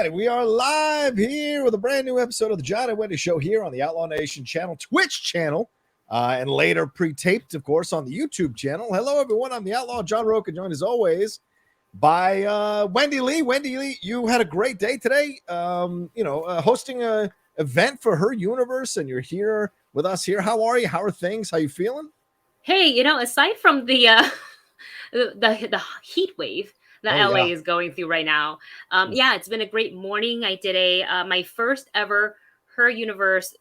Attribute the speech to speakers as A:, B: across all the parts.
A: right, we are live here with a brand new episode of the John and Wendy Show here on the Outlaw Nation channel, Twitch channel, and later pre-taped, of course, on the YouTube channel. Hello, everyone. I'm the Outlaw John Rocha, joined as always by Wendy Lee. Wendy Lee, you had a great day today. Hosting a event for her universe, and you're here with us here. How are you? How are things? How you feeling?
B: Hey, aside from the heat wave that LA is going through right now, it's been a great morning. I did my first ever Her Universe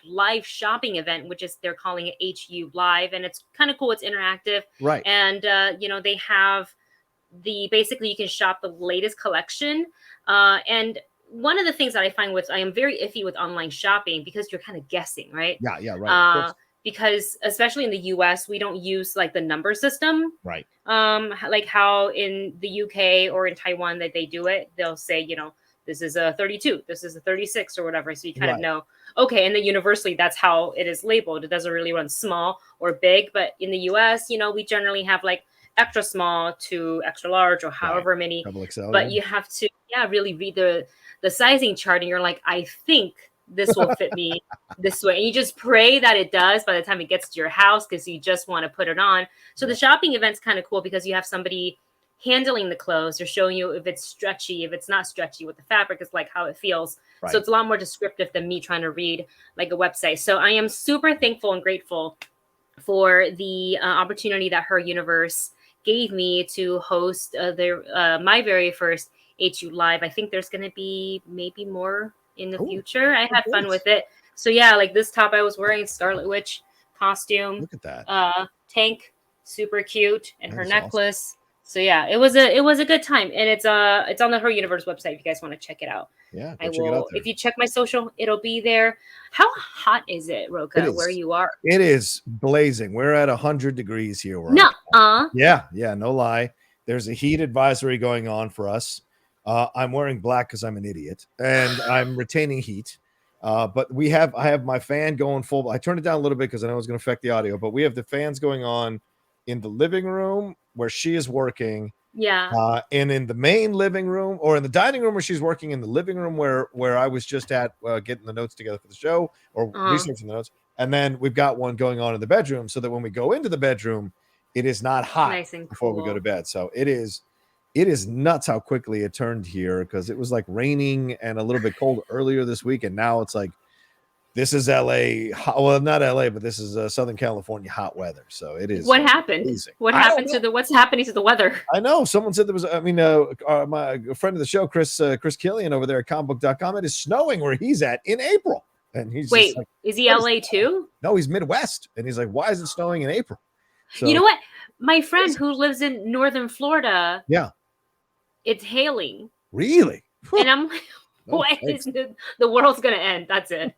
B: live shopping event, which is they're calling it HU Live, and it's kind of cool. It's interactive,
A: right?
B: And they have basically you can shop the latest collection, and one of the things that I find I am very iffy with online shopping because you're kind of guessing, right?
A: Yeah, right.
B: Because especially in the US, we don't use the number system.
A: Right.
B: Like how in the UK or in Taiwan that they do it, they'll say, this is a 32, this is a 36 or whatever. So you kind of know, okay. And then universally, that's how it is labeled. It doesn't really run small or big, but in the US, we generally have extra small to extra large or however many, but you have to, really read the sizing chart. And you're like, I think this will fit me this way. And you just pray that it does by the time it gets to your house because you just want to put it on. So the shopping event's kind of cool because you have somebody handling the clothes. They're showing you if it's stretchy, if it's not stretchy, what the fabric is like, how it feels. Right. So it's a lot more descriptive than me trying to read a website. So I am super thankful and grateful for the opportunity that Her Universe gave me to host my very first HU Live. I think there's going to be maybe more in the future. I had fun with it. So this top I was wearing, Scarlet Witch costume.
A: Look at that.
B: Tank, super cute, and her necklace. Awesome. So it was a good time, and it's on the Her Universe website if you guys want to check it out.
A: Yeah,
B: I will. If you check my social, it'll be there. How hot is it, Rocha, where you are?
A: It is blazing. We're at 100 degrees here. Yeah, no lie. There's a heat advisory going on for us. I'm wearing black because I'm an idiot, and I'm retaining heat. But I have my fan going full. I turned it down a little bit because I know it's going to affect the audio, but we have the fans going on in the living room where she is working.
B: Yeah.
A: And in the main living room or in the dining room where she's working, in the living room where I was just at getting the notes together for the show or researching the notes. And then we've got one going on in the bedroom so that when we go into the bedroom, it is not hot before we go to bed. So it is nuts how quickly it turned here because it was raining and a little bit cold earlier this week. And now it's this is LA. Well, not LA, but this is Southern California hot weather. So it is.
B: What happened?
A: Amazing.
B: What's happening to the weather?
A: I know. Someone said there was, my friend of the show, Chris Killian over there at comicbook.com, it is snowing where he's at in April. And he's
B: is he LA too?
A: No, he's Midwest. And he's like, why is it snowing in April? So,
B: you know what? My friend who lives in northern Florida.
A: Yeah.
B: It's hailing.
A: Really?
B: And I'm like, the world's going to end. That's it.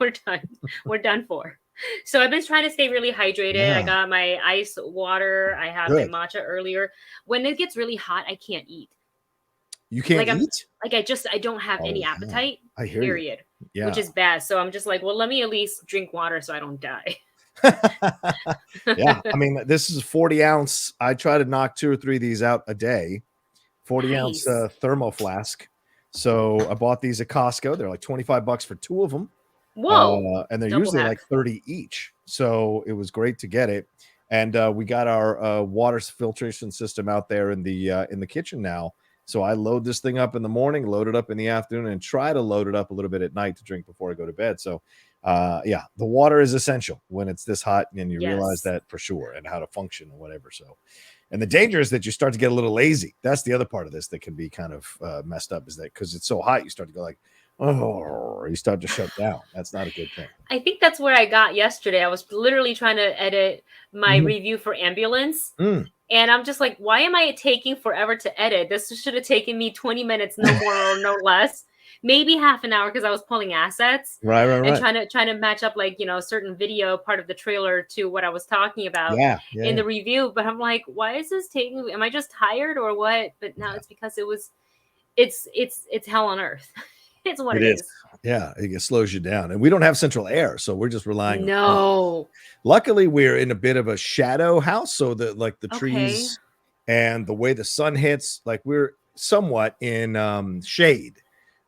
B: We're done. We're done for. So I've been trying to stay really hydrated. Yeah. I got my ice water. I have my matcha earlier. When it gets really hot, I can't eat.
A: You can't eat?
B: I don't have any appetite.
A: I hear
B: period.
A: Yeah.
B: Which is bad. So I'm just like, well, let me at least drink water so I don't die.
A: Yeah. This is 40 ounce. I try to knock 2 or 3 of these out a day. 40 ounce thermo flask. So I bought these at Costco. They're $25 for 2 of them.
B: Whoa.
A: And they're usually 30 each. So it was great to get it. And we got our water filtration system out there in the kitchen now. So I load this thing up in the morning, load it up in the afternoon, and try to load it up a little bit at night to drink before I go to bed. So the water is essential when it's this hot, and you realize that for sure, and how to function or whatever. So, and the danger is that you start to get a little lazy. That's the other part of this that can be kind of messed up, is that because it's so hot, you start to go you start to shut down. That's not a good thing.
B: I think that's where I got yesterday. I was literally trying to edit my review for Ambulance. And I'm just like, why am I taking forever to edit? This should have taken me 20 minutes, no more or no less. Maybe half an hour because I was pulling assets.
A: Right.
B: And trying to match up certain video part of the trailer to what I was talking about in the review. But I'm like, why is this taking me? Am I just tired or what? But now it's because it's hell on earth. It's what it is.
A: Yeah, it slows you down. And we don't have central air, so we're just relying
B: on
A: luckily we're in a bit of a shadow house, so the trees and the way the sun hits, we're somewhat in shade.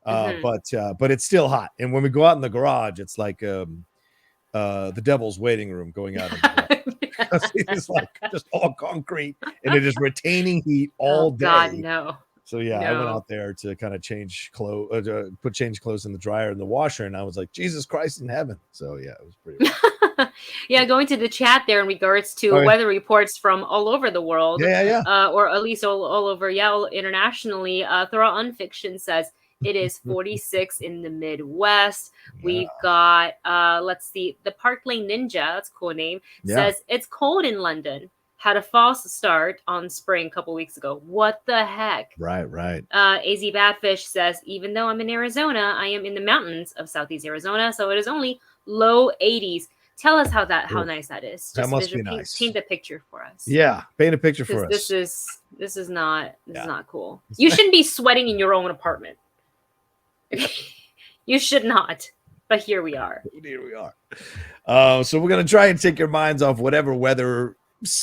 A: But it's still hot. And when we go out in the garage, it's like the devil's waiting room going out in the garage. It's like just all concrete, and it is retaining heat all day.
B: God, no.
A: So yeah, I went out there to kind of change clothes, change clothes in the dryer and the washer, and I was like, Jesus Christ in heaven. So yeah, it was pretty wild.
B: Yeah, going to the chat there in regards to weather reports from all over the world. Or at least all over, internationally. Thorough Unfiction says it is 46 in the Midwest. We've got, let's see, the Park Lane Ninja, that's a cool name, says it's cold in London. Had a false start on spring a couple weeks ago. What the heck?
A: Right.
B: AZ Badfish says, even though I'm in Arizona, I am in the mountains of Southeast Arizona, so it is only low 80s. Tell us how nice that is. Just
A: that must be nice.
B: Paint the picture for us.
A: Yeah, paint a picture for us.
B: This is not cool. You shouldn't be sweating in your own apartment. You should not. But here we are. So we're gonna try and take your minds off whatever weather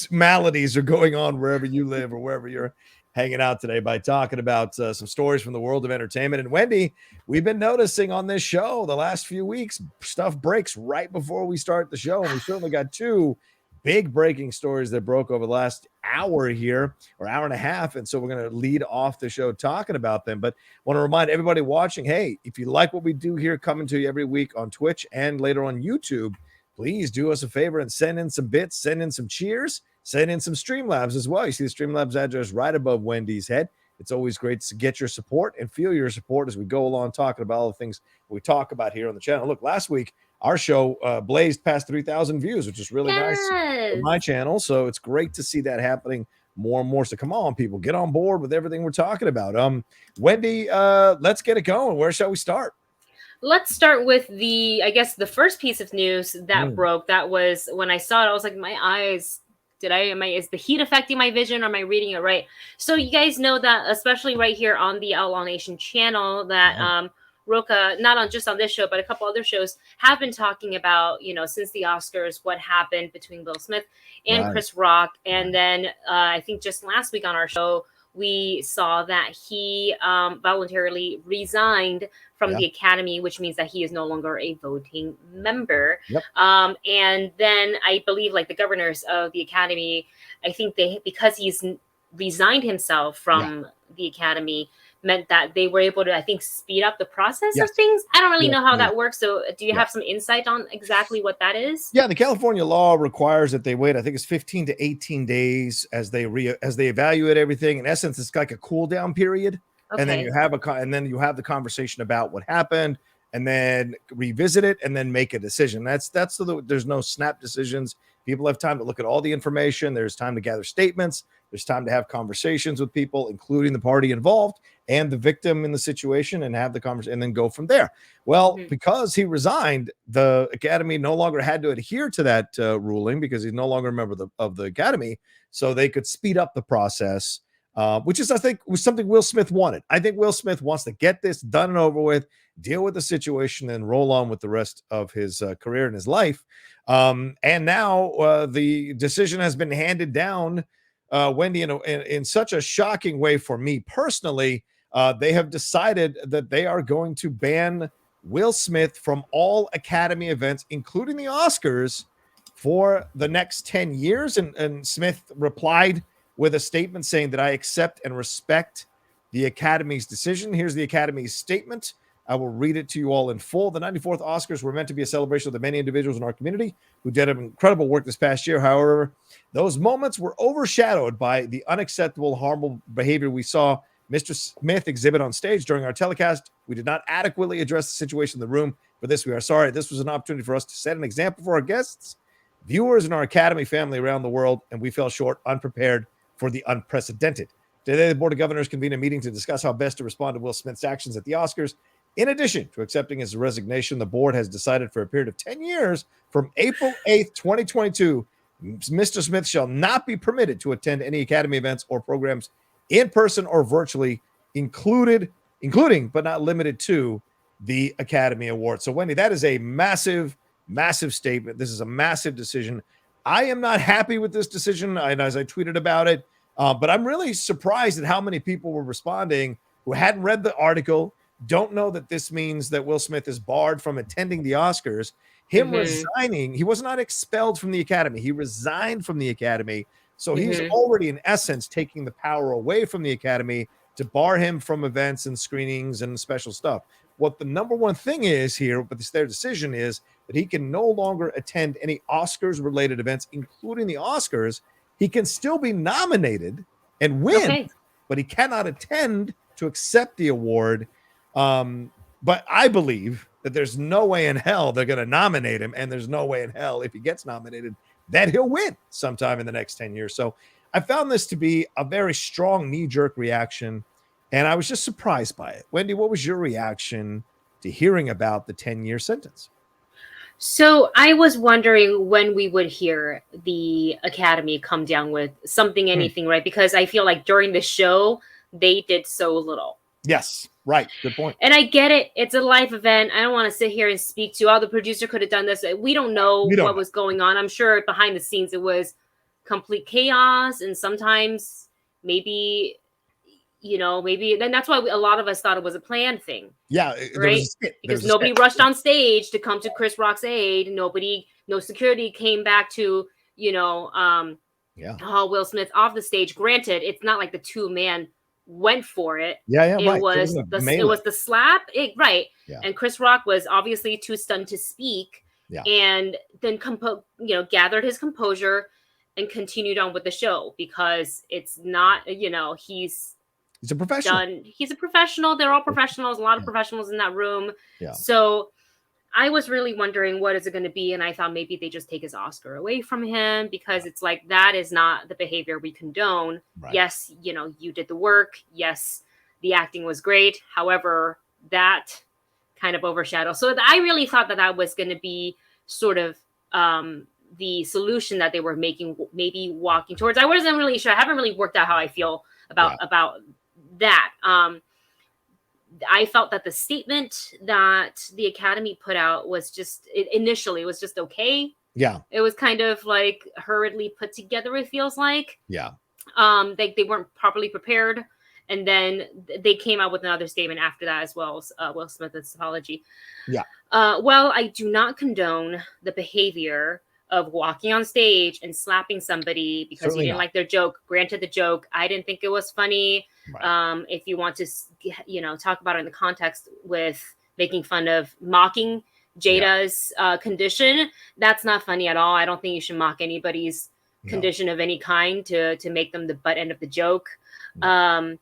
B: maladies are going on wherever you live or wherever you're hanging out today by talking about some stories from the world of entertainment. And Wendy, we've been noticing on this show the last few weeks, stuff breaks right before we start the show. And we certainly got two big breaking stories that broke over the last hour here, or hour and a half. And so we're going to lead off the show talking about them. But want to remind everybody watching, hey, if you like what we do here, coming to you every week on Twitch and later on YouTube, please do us a favor and send in some bits, send in some cheers, send in some Streamlabs as well. You see the Streamlabs address right above Wendy's head. It's always great to get your support and feel your support as we go along talking about all the things we talk about here on the channel. Look, last week, our show blazed past 3,000 views, which is really nice on my channel. So it's great to see that happening more and more. So come on, people, get on board with everything we're talking about. Wendy, let's get it going. Where shall we start? Let's start with the first piece of news that broke. That was when I saw it, I was like, my eyes, is the heat affecting my vision, or am I reading it right? So you guys know that, especially right here on the Outlaw Nation channel, that Rocha, not just on this show, but a couple other shows, have been talking about, since the Oscars, what happened between Will Smith and Chris Rock. And then I think just last week on our show, we saw that he voluntarily resigned from the Academy, which means that he is no longer a voting member. And then I believe, like, the governors of the Academy, I think because he's resigned himself from the Academy, meant that they were able to, I think, speed up the process of things. I don't really know how that works. So do you have some insight on exactly what that is?
A: Yeah, the California law requires that they wait, I think it's 15 to 18 days as they evaluate everything. In essence, it's like a cool down period. Okay. And then you have the conversation about what happened, and then revisit it, and then make a decision. There's no snap decisions. People have time to look at all the information. There's time to gather statements. There's time to have conversations with people, including the party involved and the victim in the situation, and have the conversation, and then go from there. Well, because he resigned, the Academy no longer had to adhere to that ruling, because he's no longer a member of the Academy, so they could speed up the process. Which is, I think, was something Will Smith wanted. I think Will Smith wants to get this done and over with, deal with the situation, and roll on with the rest of his career and his life. And now the decision has been handed down, Wendy, in such a shocking way for me personally. They have decided that they are going to ban Will Smith from all Academy events, including the Oscars, for the next 10 years. And Smith replied with a statement saying that I accept and respect the Academy's decision. Here's the Academy's statement. I will read it to you all in full. The 94th Oscars were meant to be a celebration of the many individuals in our community who did incredible work this past year. However, those moments were overshadowed by the unacceptable, harmful behavior we saw Mr. Smith exhibit on stage during our telecast. We did not adequately address the situation in the room. For this, we are sorry. This was an opportunity for us to set an example for our guests, viewers, and our Academy family around the world, and we fell short, unprepared for the unprecedented. Today, the Board of Governors convened a meeting to discuss how best to respond to Will Smith's actions at the Oscars. In addition to accepting his resignation, the board has decided for a period of 10 years, from April 8th, 2022, Mr. Smith shall not be permitted to attend any Academy events or programs in person or virtually, including but not limited to the Academy Awards. So, Wendy, that is a massive, massive statement. This is a massive decision. I am not happy with this decision, and as I tweeted about it, but I'm really surprised at how many people were responding who hadn't read the article, don't know that this means that Will Smith is barred from attending the Oscars. Him resigning, he was not expelled from the Academy. He resigned from the Academy. So he's already, in essence, taking the power away from the Academy to bar him from events and screenings and special stuff. What the number one thing is here, but it's their decision, is that he can no longer attend any Oscars-related events, including the Oscars. He can still be nominated and win, but he cannot attend to accept the award. But I believe that there's no way in hell they're going to nominate him, and there's no way in hell, if he gets nominated, that he'll win sometime in the next 10 years. So I found this to be a very strong knee-jerk reaction, and I was just surprised by it. Wendy, what was your reaction to hearing about the 10-year sentence?
B: So I was wondering when we would hear the Academy come down with something, anything, right? Because I feel like during the show, they did so little.
A: Yes, right. Good point.
B: And I get it. It's a live event. I don't want to sit here and speak to, oh, the producer could have done this. We don't know what was going on. I'm sure behind the scenes it was complete chaos. And sometimes maybe, then that's why a lot of us thought it was a planned thing.
A: Yeah.
B: Right? Because nobody rushed on stage to come to Chris Rock's aid. No security came back to, haul Will Smith off the stage. Granted, it's not like the two-man went for it. It was the slap. Right. Yeah. And Chris Rock was obviously too stunned to speak. Yeah. And then gathered his composure and continued on with the show, because it's not, he's a professional. He's a professional. They're all professionals. A lot of professionals in that room. Yeah. So I was really wondering, what is it going to be? And I thought maybe they just take his Oscar away from him, because it's like, that is not the behavior we condone. Right. Yes, you did the work. Yes, the acting was great. However, that kind of overshadowed. So I really thought that was going to be sort of the solution that they were maybe walking towards. I wasn't really sure. I haven't really worked out how I feel about that. I felt that the statement that the Academy put out was initially okay. Yeah. It was kind of like hurriedly put together, it feels like. Yeah. They weren't properly prepared. And then they came out with another statement after that, as well as Will Smith's apology. Yeah. Well, I do not condone the behavior of walking on stage and slapping somebody because Certainly you didn't like their joke. Granted, the joke, I didn't think it was funny. Right. If you want to, talk about it in the context with making fun of mocking Jada's condition, that's not funny at all. I don't think you should mock anybody's condition of any kind to make them the butt end of the joke. I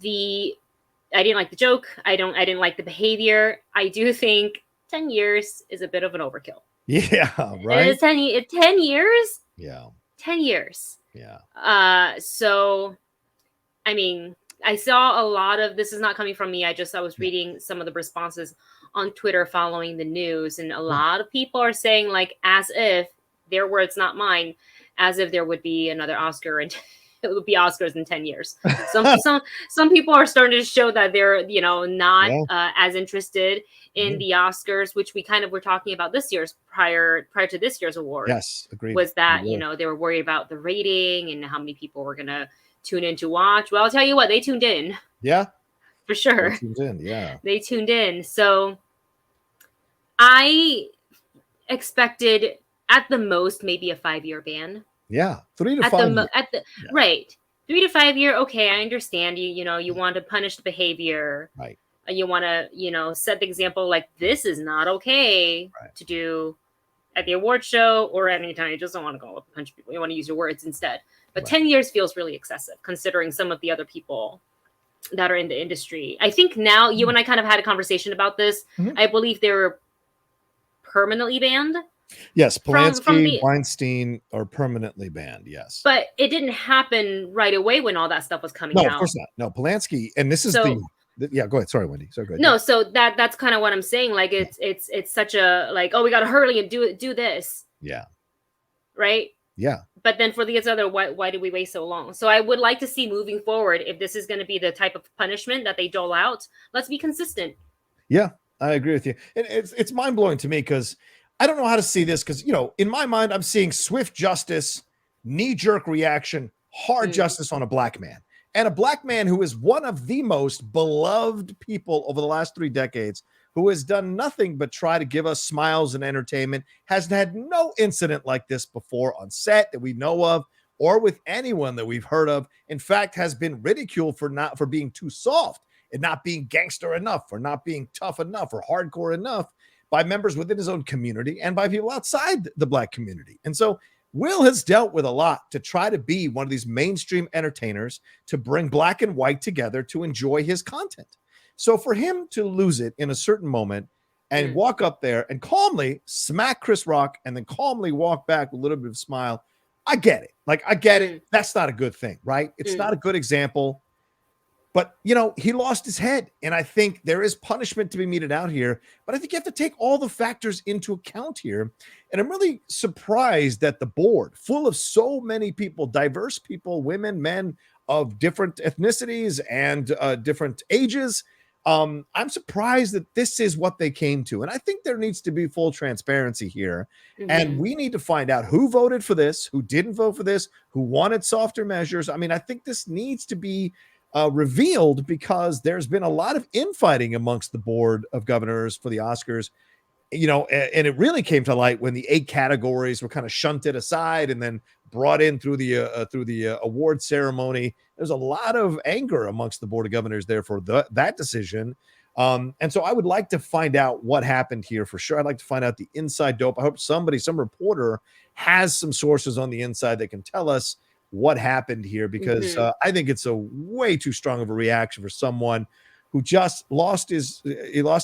B: didn't like the joke. I didn't like the behavior. I do think 10 years is a bit of an overkill. Yeah, right. It's 10 years. Yeah. 10 years. Yeah. So, I mean, I saw a lot of, this is not coming from me. I was reading some of the responses on Twitter following the news, and a lot of people are saying, like, as if, their words, not mine, as if there would be another Oscar and it would be Oscars in 10 years. Some people are starting to show that they're, not as interested in the Oscars, which we kind of were talking about this year's prior to this year's award. Yes, agreed. Was that, they were worried about the rating and how many people were going to tune in to watch. Well, I'll tell you what, they tuned in. Yeah. For sure. They tuned in, yeah. They tuned in. So I expected at the most maybe a 5-year ban. Yeah, 3 to 5 years. Right. 3 to 5 year. Okay, I understand. You want to punish the behavior. Right. You want to, set the example, like, this is not okay to do at the award show or at any time. You just don't want to go up and punch people. You want to use your words instead. But 10 years feels really excessive, considering some of the other people that are in the industry. I think now you and I kind of had a conversation about this. I believe they were permanently banned. Yes, Polanski, Weinstein are permanently banned. Yes, but it didn't happen right away when all that stuff was coming out. No, of course not. No, Polanski, and this is yeah. Go ahead. Sorry, Wendy. Sorry, go ahead. No, so that's kind of what I'm saying. Like, it's such a, like, oh, we got to hurry and do this. Yeah. Right. Yeah. But then for the other, why did we wait so long? So I would like to see moving forward, if this is going to be the type of punishment that they dole out, let's be consistent. Yeah, I agree with you, and it's mind blowing to me, because I don't know how to see this, because, in my mind, I'm seeing swift justice, knee-jerk reaction, hard justice on a black man.
A: and a black man who is one of the most beloved people over the last 3 decades, who has done nothing but try to give us smiles and entertainment, has had no incident like this before on set that we know of, or with anyone that we've heard of. In fact, has been ridiculed for being too soft and not being gangster enough, or not being tough enough, or hardcore enough by members within his own community and by people outside the black community. And so Will has dealt with a lot to try to be one of these mainstream entertainers, to bring black and white together to enjoy his content. So for him to lose it in a certain moment and walk up there and calmly smack Chris Rock and then calmly walk back with a little bit of a smile, I get it. Like, I get it. That's not a good thing, right? It's not a good example. But, you know, he lost his head. And I think there is punishment to be meted out here. But I think you have to take all the factors into account here. And I'm really surprised that the board, full of so many people, diverse people, women, men of different ethnicities and different ages, I'm surprised that this is what they came to. And I think there needs to be full transparency here. And we need to find out who voted for this, who didn't vote for this, who wanted softer measures. I mean, I think this needs to be revealed, because there's been a lot of infighting amongst the board of governors for the Oscars, you know, and it really came to light when the 8 categories were kind of shunted aside and then brought in through the award ceremony. There's a lot of anger amongst the board of governors there for that decision. And so I would like to find out what happened here for sure. I'd like to find out the inside dope. I hope some reporter has some sources on the inside that can tell us what happened here, because I think it's a way too strong of a reaction for someone who just lost a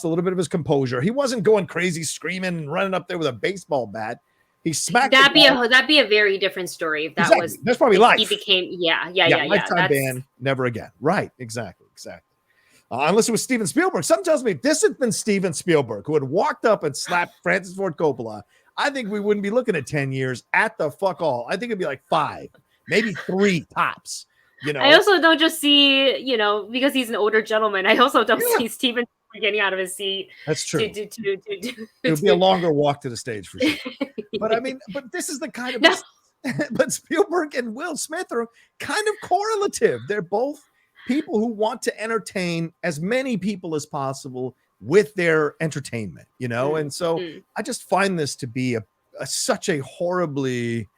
A: little bit of his composure. He wasn't going crazy, screaming and running up there with a baseball bat. He smacked. That'd
B: be a very different story if that was.
A: That's probably life.
B: He became
A: lifetime ban, never again. Right? Exactly. Unless it was Steven Spielberg. Something tells me this had been Steven Spielberg who had walked up and slapped Francis Ford Coppola. I think we wouldn't be looking at 10 years at the fuck all. I think it'd be like 5, maybe 3 tops. You know,
B: I also don't just see, you know, because he's an older gentleman, I also don't see Steven getting out of his seat.
A: That's true. It would be a longer walk to the stage for sure. But I mean, but this is the kind of but Spielberg and Will Smith are kind of correlative. They're both people who want to entertain as many people as possible with their entertainment, you know? And so I just find this to be such a horribly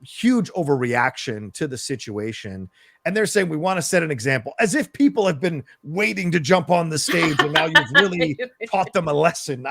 A: huge overreaction to the situation. And they're saying we want to set an example, as if people have been waiting to jump on the stage and now you've really taught them a lesson.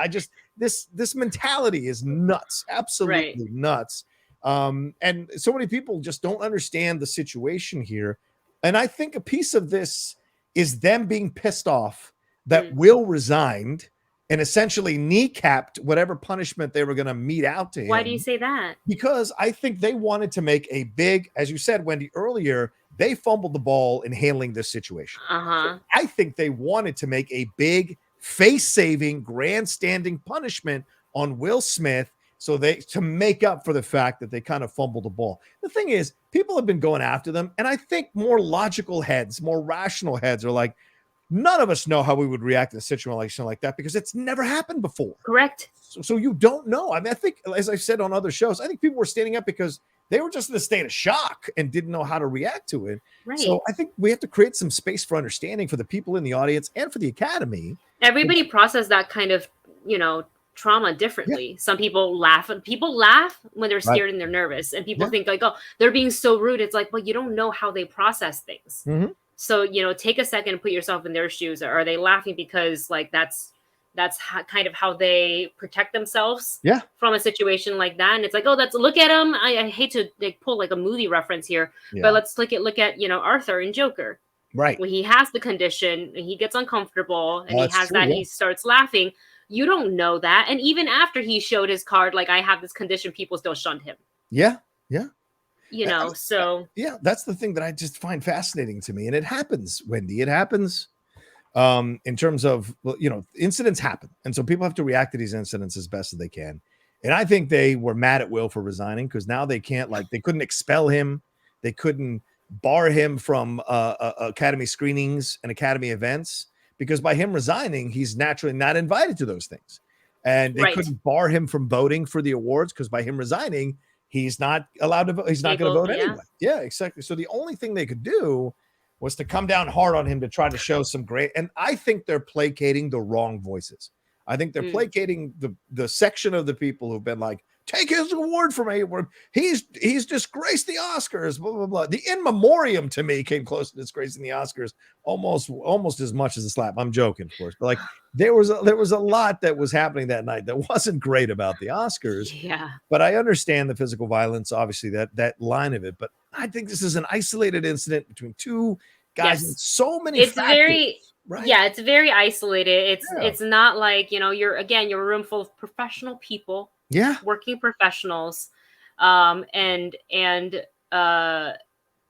A: This mentality is nuts, absolutely nuts. And so many people just don't understand the situation here. And I think a piece of this is them being pissed off that Will resigned and essentially kneecapped whatever punishment they were going to mete out to him.
B: Why do you say that?
A: Because I think they wanted to make a big, as you said, Wendy, earlier, they fumbled the ball in handling this situation. So I think they wanted to make a big face-saving, grandstanding punishment on Will Smith to make up for the fact that they kind of fumbled the ball. The thing is, people have been going after them, and I think more logical heads, more rational heads are like, none of us know how we would react in a situation like that because it's never happened before.
B: Correct.
A: So you don't know. I mean, I think, as I've said on other shows, I think people were standing up because they were just in a state of shock and didn't know how to react to it. Right. So I think we have to create some space for understanding for the people in the audience and for the Academy.
B: Everybody process that kind of, you know, trauma differently. Yeah. Some people laugh. People laugh when they're scared and they're nervous. And people think like, oh, they're being so rude. It's like, well, you don't know how they process things. So, you know, take a second and put yourself in their shoes. Are they laughing because like that's kind of how they protect themselves from a situation like that? And it's like, oh, look at him. I hate to like pull like a movie reference here, but let's look at, you know, Arthur in Joker. Right. When he has the condition and he gets uncomfortable and he starts laughing. You don't know that. And even after he showed his card, like I have this condition, people still shunned him. Yeah. Yeah. You know,
A: that's the thing that I just find fascinating to me. And it happens, Wendy. It happens in terms of, you know, incidents happen. And so people have to react to these incidents as best as they can. And I think they were mad at Will for resigning because now they can't, like, they couldn't expel him. They couldn't bar him from Academy screenings and Academy events because by him resigning, he's naturally not invited to those things. And they couldn't bar him from voting for the awards because by him resigning, he's not allowed to vote. He's not going to vote
B: yeah.
A: anyway. Yeah, exactly. So the only thing they could do was to come down hard on him to try to show some great. And I think they're placating the wrong voices. I think they're placating the section of the people who've been like, take his award from me. He's disgraced the Oscars. Blah blah blah. The in memoriam to me came close to disgracing the Oscars almost as much as a slap. I'm joking, of course, but like there was a lot that was happening that night that wasn't great about the Oscars.
B: Yeah.
A: But I understand the physical violence, obviously that line of it. But I think this is an isolated incident between two guys with so many.
B: It's
A: factors,
B: very.
A: right?
B: Yeah, it's very isolated. It's not like, you're a room full of professional people.
A: Yeah.
B: Working professionals. And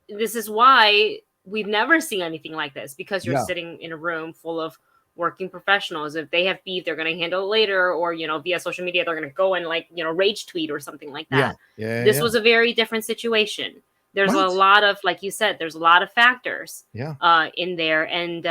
B: this is why we've never seen anything like this, because you're sitting in a room full of working professionals. If they have beef, they're going to handle it later, or, via social media, they're going to go and rage tweet or something like that. This was a very different situation. There's a lot of, like you said, there's a lot of factors in there. And,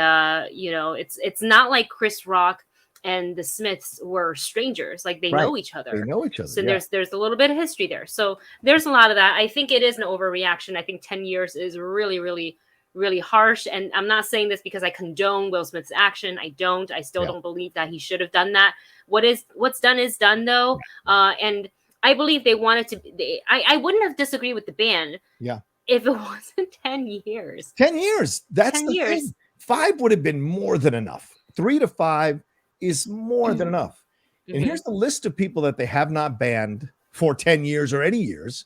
B: it's not like Chris Rock and the Smiths were strangers. Like they know each other.
A: They know each other.
B: So there's a little bit of history there. So there's a lot of that. I think it is an overreaction. I think 10 years is really, really, really harsh. And I'm not saying this because I condone Will Smith's action. I don't. I still don't believe that he should have done that. What's done is done, though. And I believe they wanted to. I wouldn't have disagreed with the ban.
A: Yeah.
B: If it wasn't 10 years.
A: 10 years. That's
B: 10
A: the
B: years.
A: thing. 5 would have been more than enough. 3 to 5 is more than enough. And here's the list of people that they have not banned for 10 years or any years,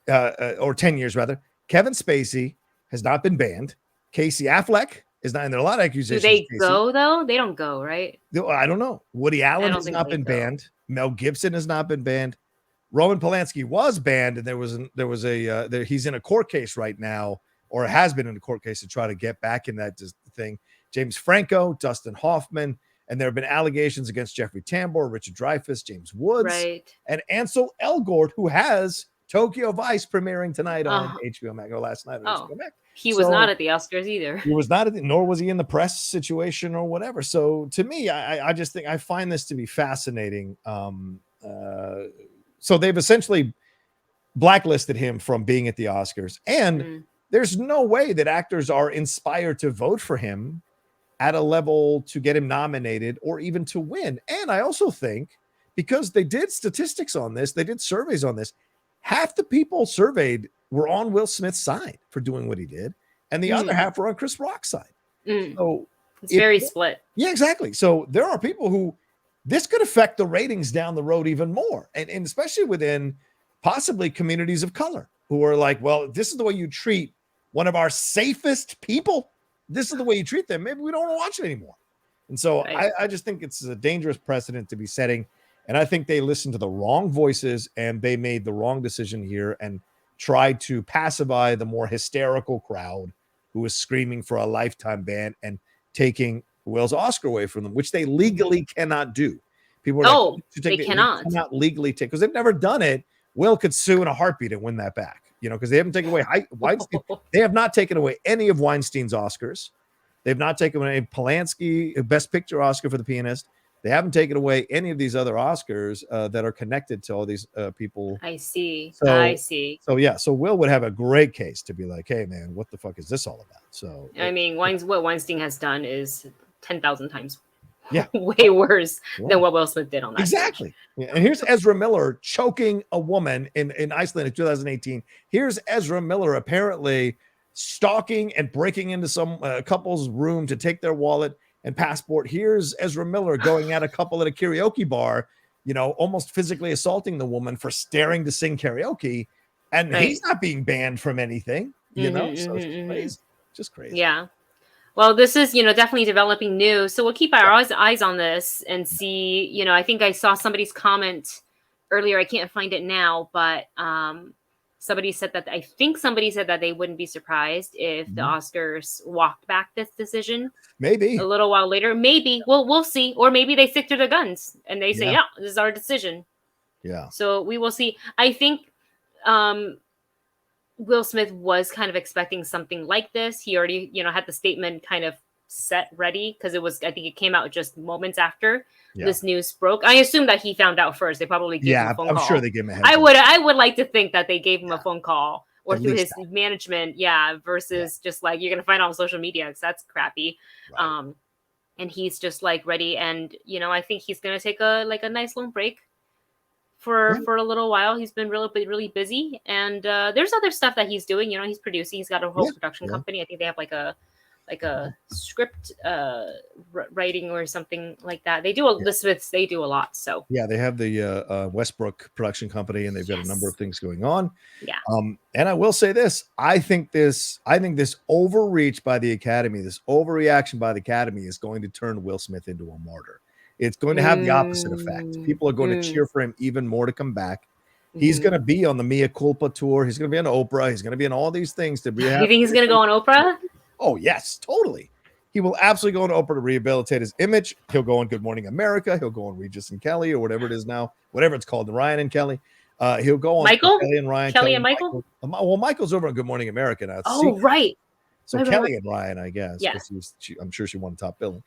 A: or 10 years rather. Kevin Spacey has not been banned. Casey Affleck is not, and there are a lot of accusations.
B: Do they go though? They don't go, right?
A: I don't know. Woody Allen has not been banned. Mel Gibson has not been banned. Roman Polanski was banned, and he's in a court case right now, or has been in a court case to try to get back in that thing. James Franco, Dustin Hoffman. And there have been allegations against Jeffrey Tambor, Richard Dreyfuss, James Woods, and Ansel Elgort, who has Tokyo Vice premiering tonight on HBO Max, or last night on HBO Max.
B: He was not at the Oscars either.
A: He was not nor was he in the press situation or whatever. So to me, I just think I find this to be fascinating. So they've essentially blacklisted him from being at the Oscars. And there's no way that actors are inspired to vote for him at a level to get him nominated or even to win. And I also think, because they did statistics on this, they did surveys on this, half the people surveyed were on Will Smith's side for doing what he did, and the other half were on Chris Rock's side. So
B: it's very split.
A: Yeah, exactly. So there are people who this could affect the ratings down the road even more, and especially within possibly communities of color who are like, well, this is the way you treat one of our safest people. This is the way you treat them. Maybe we don't want to watch it anymore. And so I just think it's a dangerous precedent to be setting. And I think they listened to the wrong voices and they made the wrong decision here and tried to pacify the more hysterical crowd who was screaming for a lifetime ban and taking Will's Oscar away from them, which they legally cannot do. People are
B: they cannot
A: legally take, because they've never done it. Will could sue in a heartbeat and win that back. Because they haven't taken away Weinstein. They have not taken away any of Weinstein's Oscars. They've not taken away Polanski, Best Picture Oscar for The Pianist. They haven't taken away any of these other Oscars that are connected to all these people.
B: I see.
A: So yeah, so Will would have a great case to be like, hey man, what the fuck is this all about? So
B: I mean, what Weinstein has done is 10,000 times
A: way
B: worse than what Will Smith did on that.
A: Exactly. Yeah. And here's Ezra Miller choking a woman in Iceland in 2018. Here's Ezra Miller apparently stalking and breaking into some couple's room to take their wallet and passport. Here's Ezra Miller going at a couple at a karaoke bar, almost physically assaulting the woman for staring to sing karaoke. And he's not being banned from anything, so it's crazy. Just crazy.
B: Yeah. Well, this is, definitely developing news. So we'll keep our eyes on this and see, I think I saw somebody's comment earlier. I can't find it now, but somebody said that they wouldn't be surprised if the Oscars walked back this decision.
A: Maybe
B: a little while later. Maybe we'll see. Or maybe they stick to their guns and they say, this is our decision.
A: Yeah.
B: So we will see. I think Will Smith was kind of expecting something like this. He already, had the statement kind of set ready because I think it came out just moments after this news broke. I assume that he found out first. They probably gave him a phone call.
A: I'm sure they gave him a heads
B: I would like to think that they gave him a phone call or
A: At
B: through
A: least
B: his management, versus just like you're gonna find out on social media because that's crappy.
A: Right.
B: And he's just like ready, and I think he's gonna take a nice long break for a little while. He's been really busy, and there's other stuff that he's doing. He's producing. He's got a whole production company. I think they have like a script writing or something like that. They do the Smiths. They do a lot. So
A: they have the Westbrook production company, and they've got a number of things going on. And I will say this: I think this overreach by the Academy, this overreaction by the Academy, is going to turn Will Smith into a martyr. It's going to have the opposite effect. People are going to cheer for him even more to come back. He's going to be on the Mea Culpa tour. He's going to be on Oprah. He's going to be on all these things to be.
B: You think he's going to go on Oprah?
A: Oh, yes, totally. He will absolutely go on Oprah to rehabilitate his image. He'll go on Good Morning America. He'll go on Regis and Kelly or whatever it is now, whatever it's called, Ryan and Kelly. He'll go on
B: Michael?
A: Kelly and Ryan.
B: Kelly and Michael?
A: Well, Michael's over on Good Morning America now.
B: Right.
A: So Kelly and Ryan, I guess. Yeah. I'm sure she won top billing.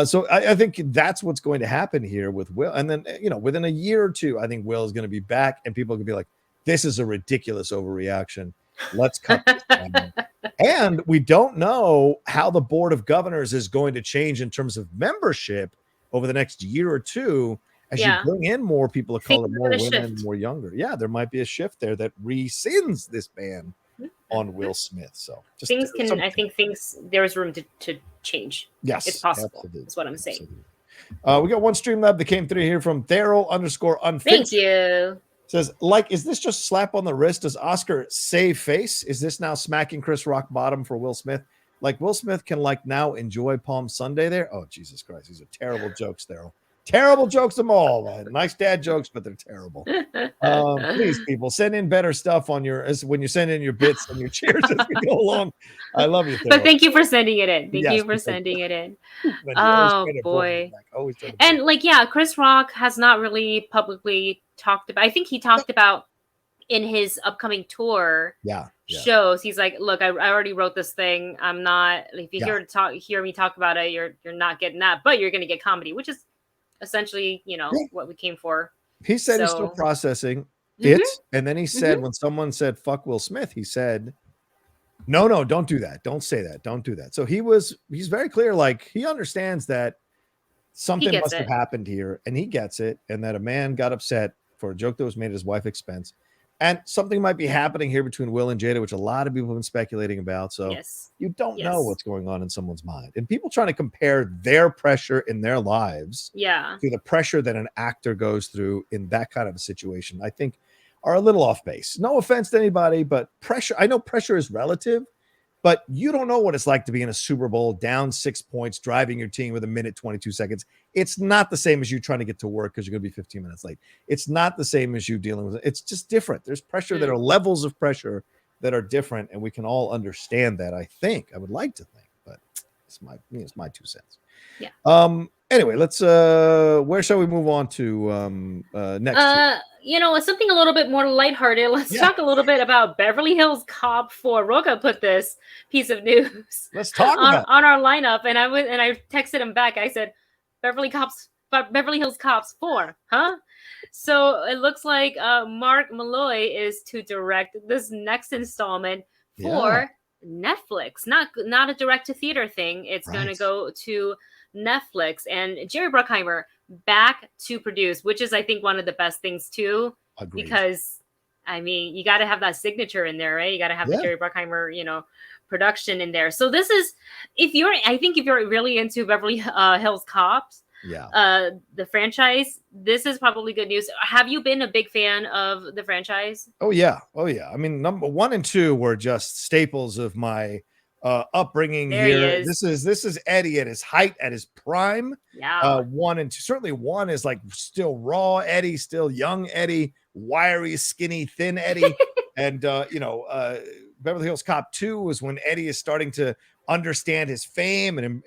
A: So I think that's what's going to happen here with Will. And then, within a year or two, I think Will is going to be back and people can be like, this is a ridiculous overreaction. Let's cut this down. And we don't know how the Board of Governors is going to change in terms of membership over the next year or two as you bring in more people of color, more women, more younger. Yeah, there might be a shift there that rescinds this ban on Will Smith. So
B: I think there is room to change.
A: Yes,
B: it's possible.
A: Absolutely.
B: That's what I'm saying.
A: We got one Streamlab that came through here from Daryl_unfixed.
B: Thank you.
A: Says, is this just slap on the wrist? Does Oscar save face? Is this now smacking Chris Rock bottom for Will Smith? Will Smith can now enjoy Palm Sunday there? Oh, Jesus Christ. These are terrible jokes, Daryl. Terrible jokes them all. Nice dad jokes, but they're terrible. Please, people, send in better stuff when you send in your bits and your cheers as we go along. I love you, Daryl.
B: But thank you for sending it in. Thank you for sending it in. Oh, boy. And Chris Rock has not really publicly talked about. I think he talked about in his upcoming tour shows. He's like, look, I already wrote this thing. I'm not. If you hear me talk about it, you're not getting that, but you're going to get comedy, which is essentially, what we came for.
A: He said he's still processing it, and then he said when someone said "fuck Will Smith," he said, "No, don't do that. Don't say that. Don't do that." So he's very clear. He understands that something must have happened here, and he gets it, and that a man got upset for a joke that was made at his wife's expense. And something might be happening here between Will and Jada, which a lot of people have been speculating about. So you don't know what's going on in someone's mind. And people trying to compare their pressure in their lives to the pressure that an actor goes through in that kind of a situation, I think are a little off base. No offense to anybody, but pressure, I know pressure is relative, but you don't know what it's like to be in a Super Bowl down 6 points, driving your team with 1 minute, 22 seconds. It's not the same as you trying to get to work because you're going to be 15 minutes late. It's not the same as you dealing with it. It's just different. There's pressure. There are levels of pressure that are different, and we can all understand that. I would like to think, but it's my 2 cents.
B: Yeah.
A: Anyway, let's where shall we move on to next?
B: Something a little bit more lighthearted. Let's talk a little bit about Beverly Hills Cop 4. Rocha put this piece of news
A: let's talk about
B: on our lineup, and I texted him back. I said, Beverly Hills Cops 4, huh? So it looks like Mark Malloy is to direct this next installment for Netflix. Not a direct to theater thing. It's going to go to Netflix, and Jerry Bruckheimer back to produce, which is I think one of the best things too. Agreed. Because you got to have that signature in there, right? You got to have the Jerry Bruckheimer, production in there. So this is if you're really into Beverly Hills Cops, the franchise, this is probably good news. Have you been a big fan of the franchise?
A: Oh yeah. Number 1 and 2 were just staples of my upbringing
B: there
A: here. This is Eddie at his height, at his prime. 1 and 2, certainly 1 is still raw Eddie, still young Eddie, wiry, skinny, thin Eddie. And Beverly Hills Cop 2 was when Eddie is starting to understand his fame and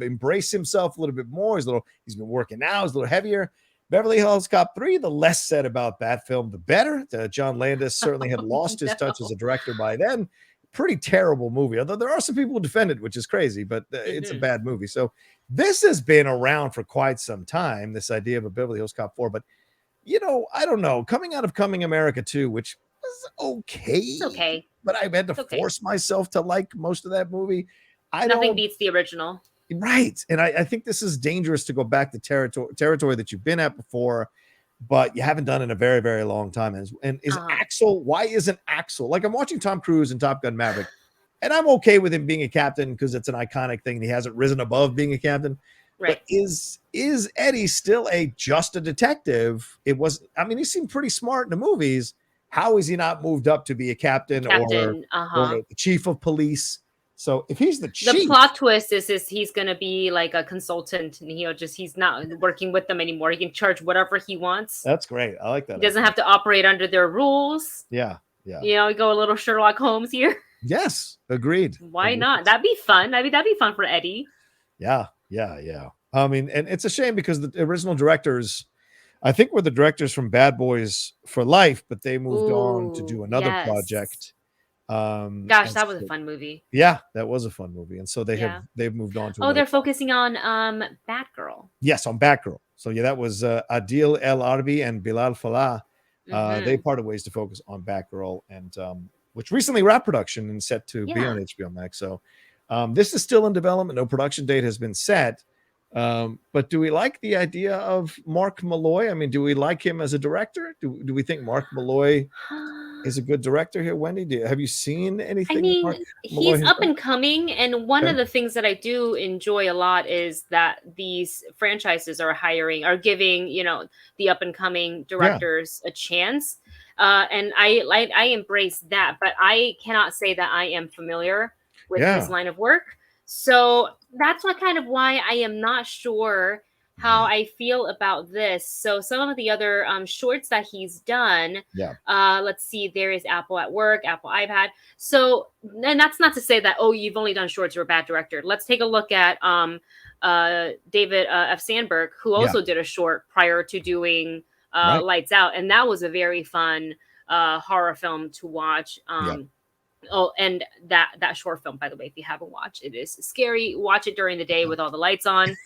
A: embrace himself a little bit more. He's been working out, he's a little heavier. Beverly Hills Cop 3, the less said about that film, the better. John Landis certainly had lost his touch as a director by then. pretty terrible movie. Although there are some people who defend it, which is crazy, but it's a bad movie. So this has been around for quite some time, this idea of a Beverly Hills Cop 4. But, I don't know. Coming out of Coming America 2, which was okay.
B: It's okay.
A: But I had to force myself to like most of that movie.
B: Nothing beats the original.
A: Right. And I think this is dangerous to go back to territory that you've been at before, but you haven't done in a very, very long time. And is Axel, why isn't Axel? Like, I'm watching Tom Cruise in Top Gun Maverick, and I'm okay with him being a captain because it's an iconic thing. He hasn't risen above being a captain. Right. But is Eddie still just a detective? He seemed pretty smart in the movies. How is he not moved up to be a captain. Or the chief of police? So if he's the chief,
B: the plot twist is he's going to be like a consultant, and he's not working with them anymore. He can charge whatever he wants.
A: That's great. I like that.
B: He doesn't have to operate under their rules.
A: Yeah.
B: We go a little Sherlock Holmes here.
A: Yes, agreed.
B: Why not? That'd be fun. That'd be fun for Eddie.
A: Yeah. I mean, and it's a shame because the original directors, I think, were the directors from Bad Boys for Life, but they moved on to do another project.
B: Gosh, that was a fun movie.
A: Yeah, that was a fun movie. And so they've moved on to
B: they're focusing on Batgirl.
A: Yes, on Batgirl. So that was Adil El Arbi and Bilal Fallah. They parted ways to focus on Batgirl, and which recently wrapped production and set to be on HBO Max. So this is still in development. No production date has been set. But do we like the idea of Mark Malloy? I mean, do we like him as a director? Do we think Mark Malloy is a good director here, Wendy? Have you seen anything?
B: I mean, he's up and coming, and one of the things that I do enjoy a lot is that these franchises are giving the up and coming directors a chance, and I embrace that. But I cannot say that I am familiar with his line of work, so that's why I am not sure how I feel about this. So some of the other shorts that he's done, let's see, there is Apple at Work, Apple iPad. So, and that's not to say that, you've only done shorts, you're a bad director. Let's take a look at David F. Sandberg, who also did a short prior to doing Lights Out. And that was a very fun horror film to watch. And that short film, by the way, if you haven't watched it, is scary. Watch it during the day with all the lights on.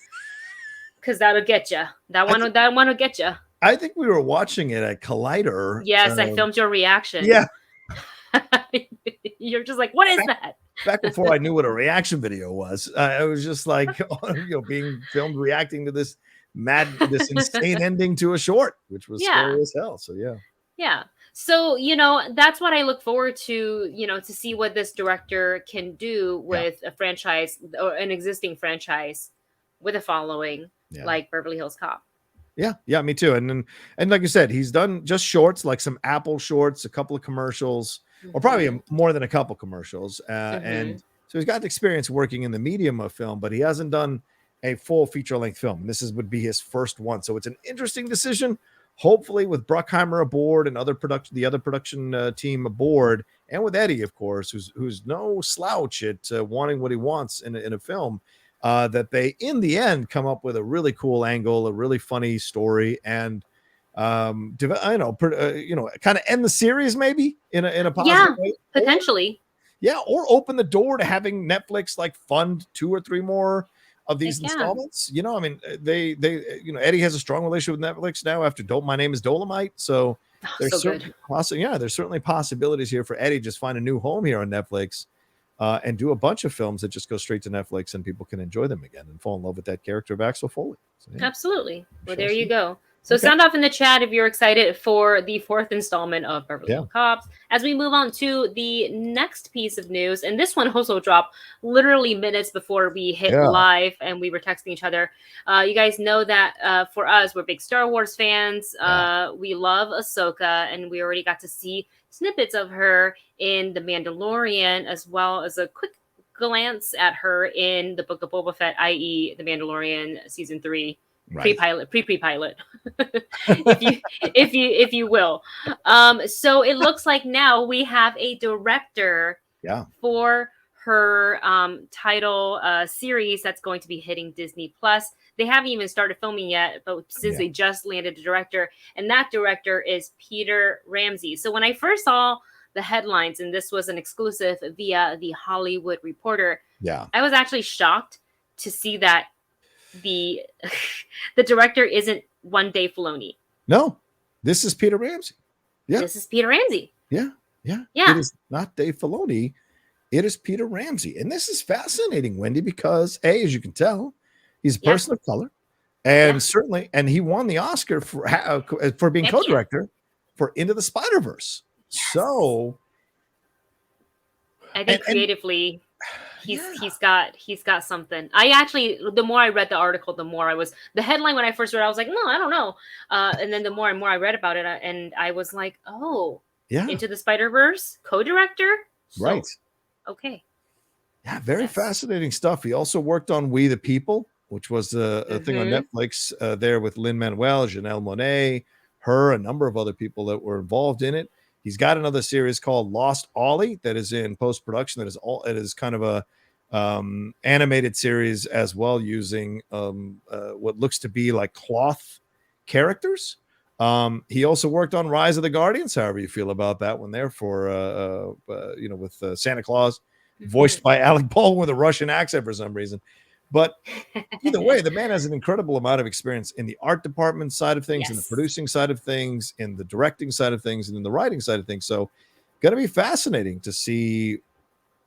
B: Because that'll get you. That one will get you.
A: I think we were watching it at Collider.
B: Yes, I filmed your reaction.
A: Yeah.
B: You're just like, what is that?
A: Back before I knew what a reaction video was, I was just like, being filmed reacting to this insane ending to a short, which was scary as hell. So
B: yeah. So, that's what I look forward to, to see what this director can do with a franchise or an existing franchise with a following. Like Beverly Hills Cop.
A: Yeah, me too. And like you said, he's done just shorts, like some Apple shorts, a couple of commercials, or probably more than a couple commercials. And so he's got experience working in the medium of film, but he hasn't done a full feature-length film. And this would be his first one. So it's an interesting decision. Hopefully, with Bruckheimer aboard and the other production team aboard, and with Eddie, of course, who's no slouch at wanting what he wants in a film. That they, in the end, come up with a really cool angle, a really funny story, and kind of end the series maybe in a positive way.
B: Potentially.
A: Or open the door to having Netflix fund 2 or 3 more of these installments. Eddie has a strong relationship with Netflix now after My Name is Dolomite. So there's certainly possibilities here for Eddie just find a new home here on Netflix. And do a bunch of films that just go straight to Netflix and people can enjoy them again and fall in love with that character of Axel Foley. So,
B: absolutely. Well, there you go. So sound off in the chat if you're excited for the 4th installment of Beverly Hills Cops. As we move on to the next piece of news, and this one also dropped literally minutes before we hit live and we were texting each other. You guys know that for us, we're big Star Wars fans. We love Ahsoka, and we already got to see snippets of her in The Mandalorian, as well as a quick glance at her in the Book of Boba Fett, i.e. The Mandalorian season 3. Pre-pilot, if you will. So it looks like now we have a director for her title series that's going to be hitting Disney Plus. They haven't even started filming yet, but since they just landed a director, and that director is Peter Ramsey. So when I first saw the headlines, and this was an exclusive via the Hollywood Reporter.
A: Yeah.
B: I was actually shocked to see that the the director isn't one Dave Filoni.
A: No, this is Peter Ramsey. Yeah.
B: This is Peter Ramsey.
A: Yeah. It is not Dave Filoni. It is Peter Ramsey. And this is fascinating, Wendy, because as you can tell, he's a person of color. And certainly, and he won the Oscar for being co-director for Into the Spider-Verse. Yes. So
B: I think creatively he's got something. I actually, the more I read the article, the more I was, the headline when I first read it, I was like, no, I don't know. And then the more and more I read about it, and I was like, oh, Into the Spider-Verse co-director. So,
A: right.
B: Okay.
A: Yeah, very fascinating stuff. He also worked on We the People, which was a thing on Netflix there with Lin-Manuel, Janelle Monáe, a number of other people that were involved in it. He's got another series called Lost Ollie that is in post-production. It is kind of a animated series as well, using what looks to be like cloth characters. He also worked on Rise of the Guardians, however you feel about that one there, for with Santa Claus, voiced by Alec Baldwin with a Russian accent for some reason. But either way, the man has an incredible amount of experience in the art department side of things, in the producing side of things, in the directing side of things, and in the writing side of things. So going to be fascinating to see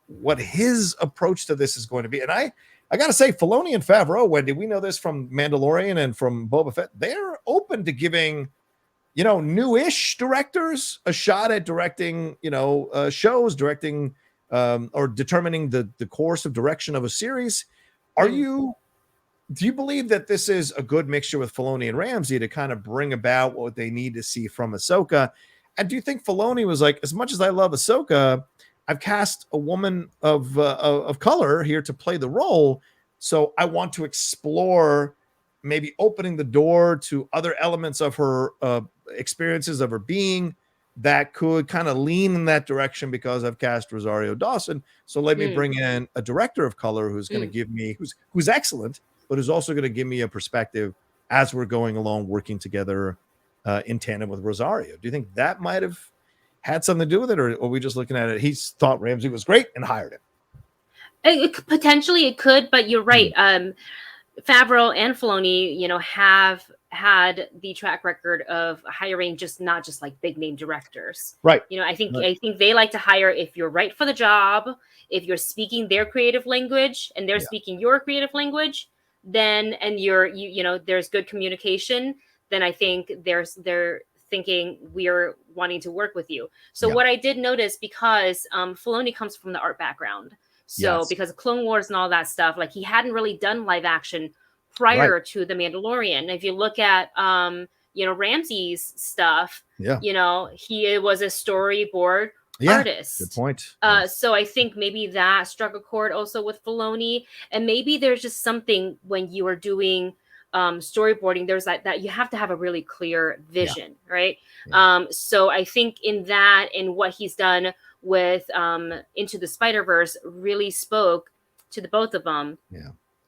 A: what his approach to this is going to be. And I got to say, Filoni and Favreau, Wendy, we know this from Mandalorian and from Boba Fett, they're open to giving, newish directors a shot at directing, shows, directing or determining the course of direction of a series. Do you believe that this is a good mixture with Filoni and Ramsey to kind of bring about what they need to see from Ahsoka? And do you think Filoni was like, as much as I love Ahsoka, I've cast a woman of color here to play the role, so I want to explore maybe opening the door to other elements of her experiences, of her being, that could kind of lean in that direction because I've cast Rosario Dawson. So let me bring in a director of color who's going to give me, who's excellent, but who's also going to give me a perspective as we're going along, working together in tandem with Rosario. Do you think that might have had something to do with it, or are we just looking at it? He thought Ramsey was great and hired him.
B: Potentially it could, but you're right. Favreau and Filoni, have had the track record of hiring not just like big name directors.
A: Right.
B: I think they like to hire if you're right for the job, if you're speaking their creative language and they're speaking your creative language, then and there's good communication, then I think they're thinking we're wanting to work with you. So what I did notice, because Filoni comes from the art background. So because of Clone Wars and all that stuff, like he hadn't really done live action prior to The Mandalorian. If you look at, Ramsey's stuff, he was a storyboard artist.
A: Good point.
B: So I think maybe that struck a chord also with Filoni. And maybe there's just something when you are doing storyboarding, there's that you have to have a really clear vision, right? So I think in that, and what he's done with Into the Spider-Verse really spoke to the both of them.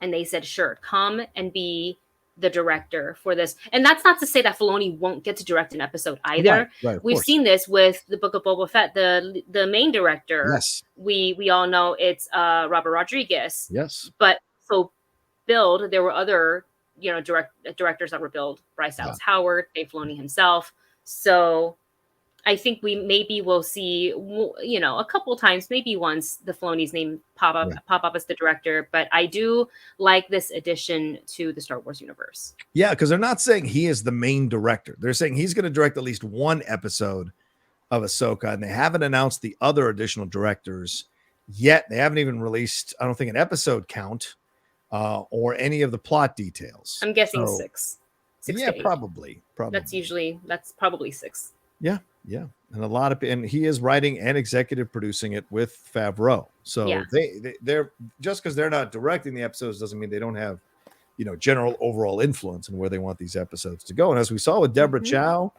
B: And they said, sure, come and be the director for this. And that's not to say that Filoni won't get to direct an episode either.
A: Right,
B: we've seen this with the Book of Boba Fett, the main director. We all know it's Robert Rodriguez. But so billed, there were other directors that were billed, Bryce Dallas Howard, Dave Filoni himself. So I think we maybe will see, a couple times, maybe once, the Filoni's name pop up as the director. But I do like this addition to the Star Wars universe. Yeah,
A: because they're not saying he is the main director. They're saying he's going to direct at least one episode of Ahsoka, and they haven't announced the other additional directors yet. They haven't even released, I don't think, an episode count or any of the plot details.
B: I'm guessing six.
A: Yeah, probably.
B: That's probably six.
A: Yeah. And he is writing and executive producing it with Favreau. So they're just because they're not directing the episodes doesn't mean they don't have, general overall influence in where they want these episodes to go. And as we saw with Deborah Chow,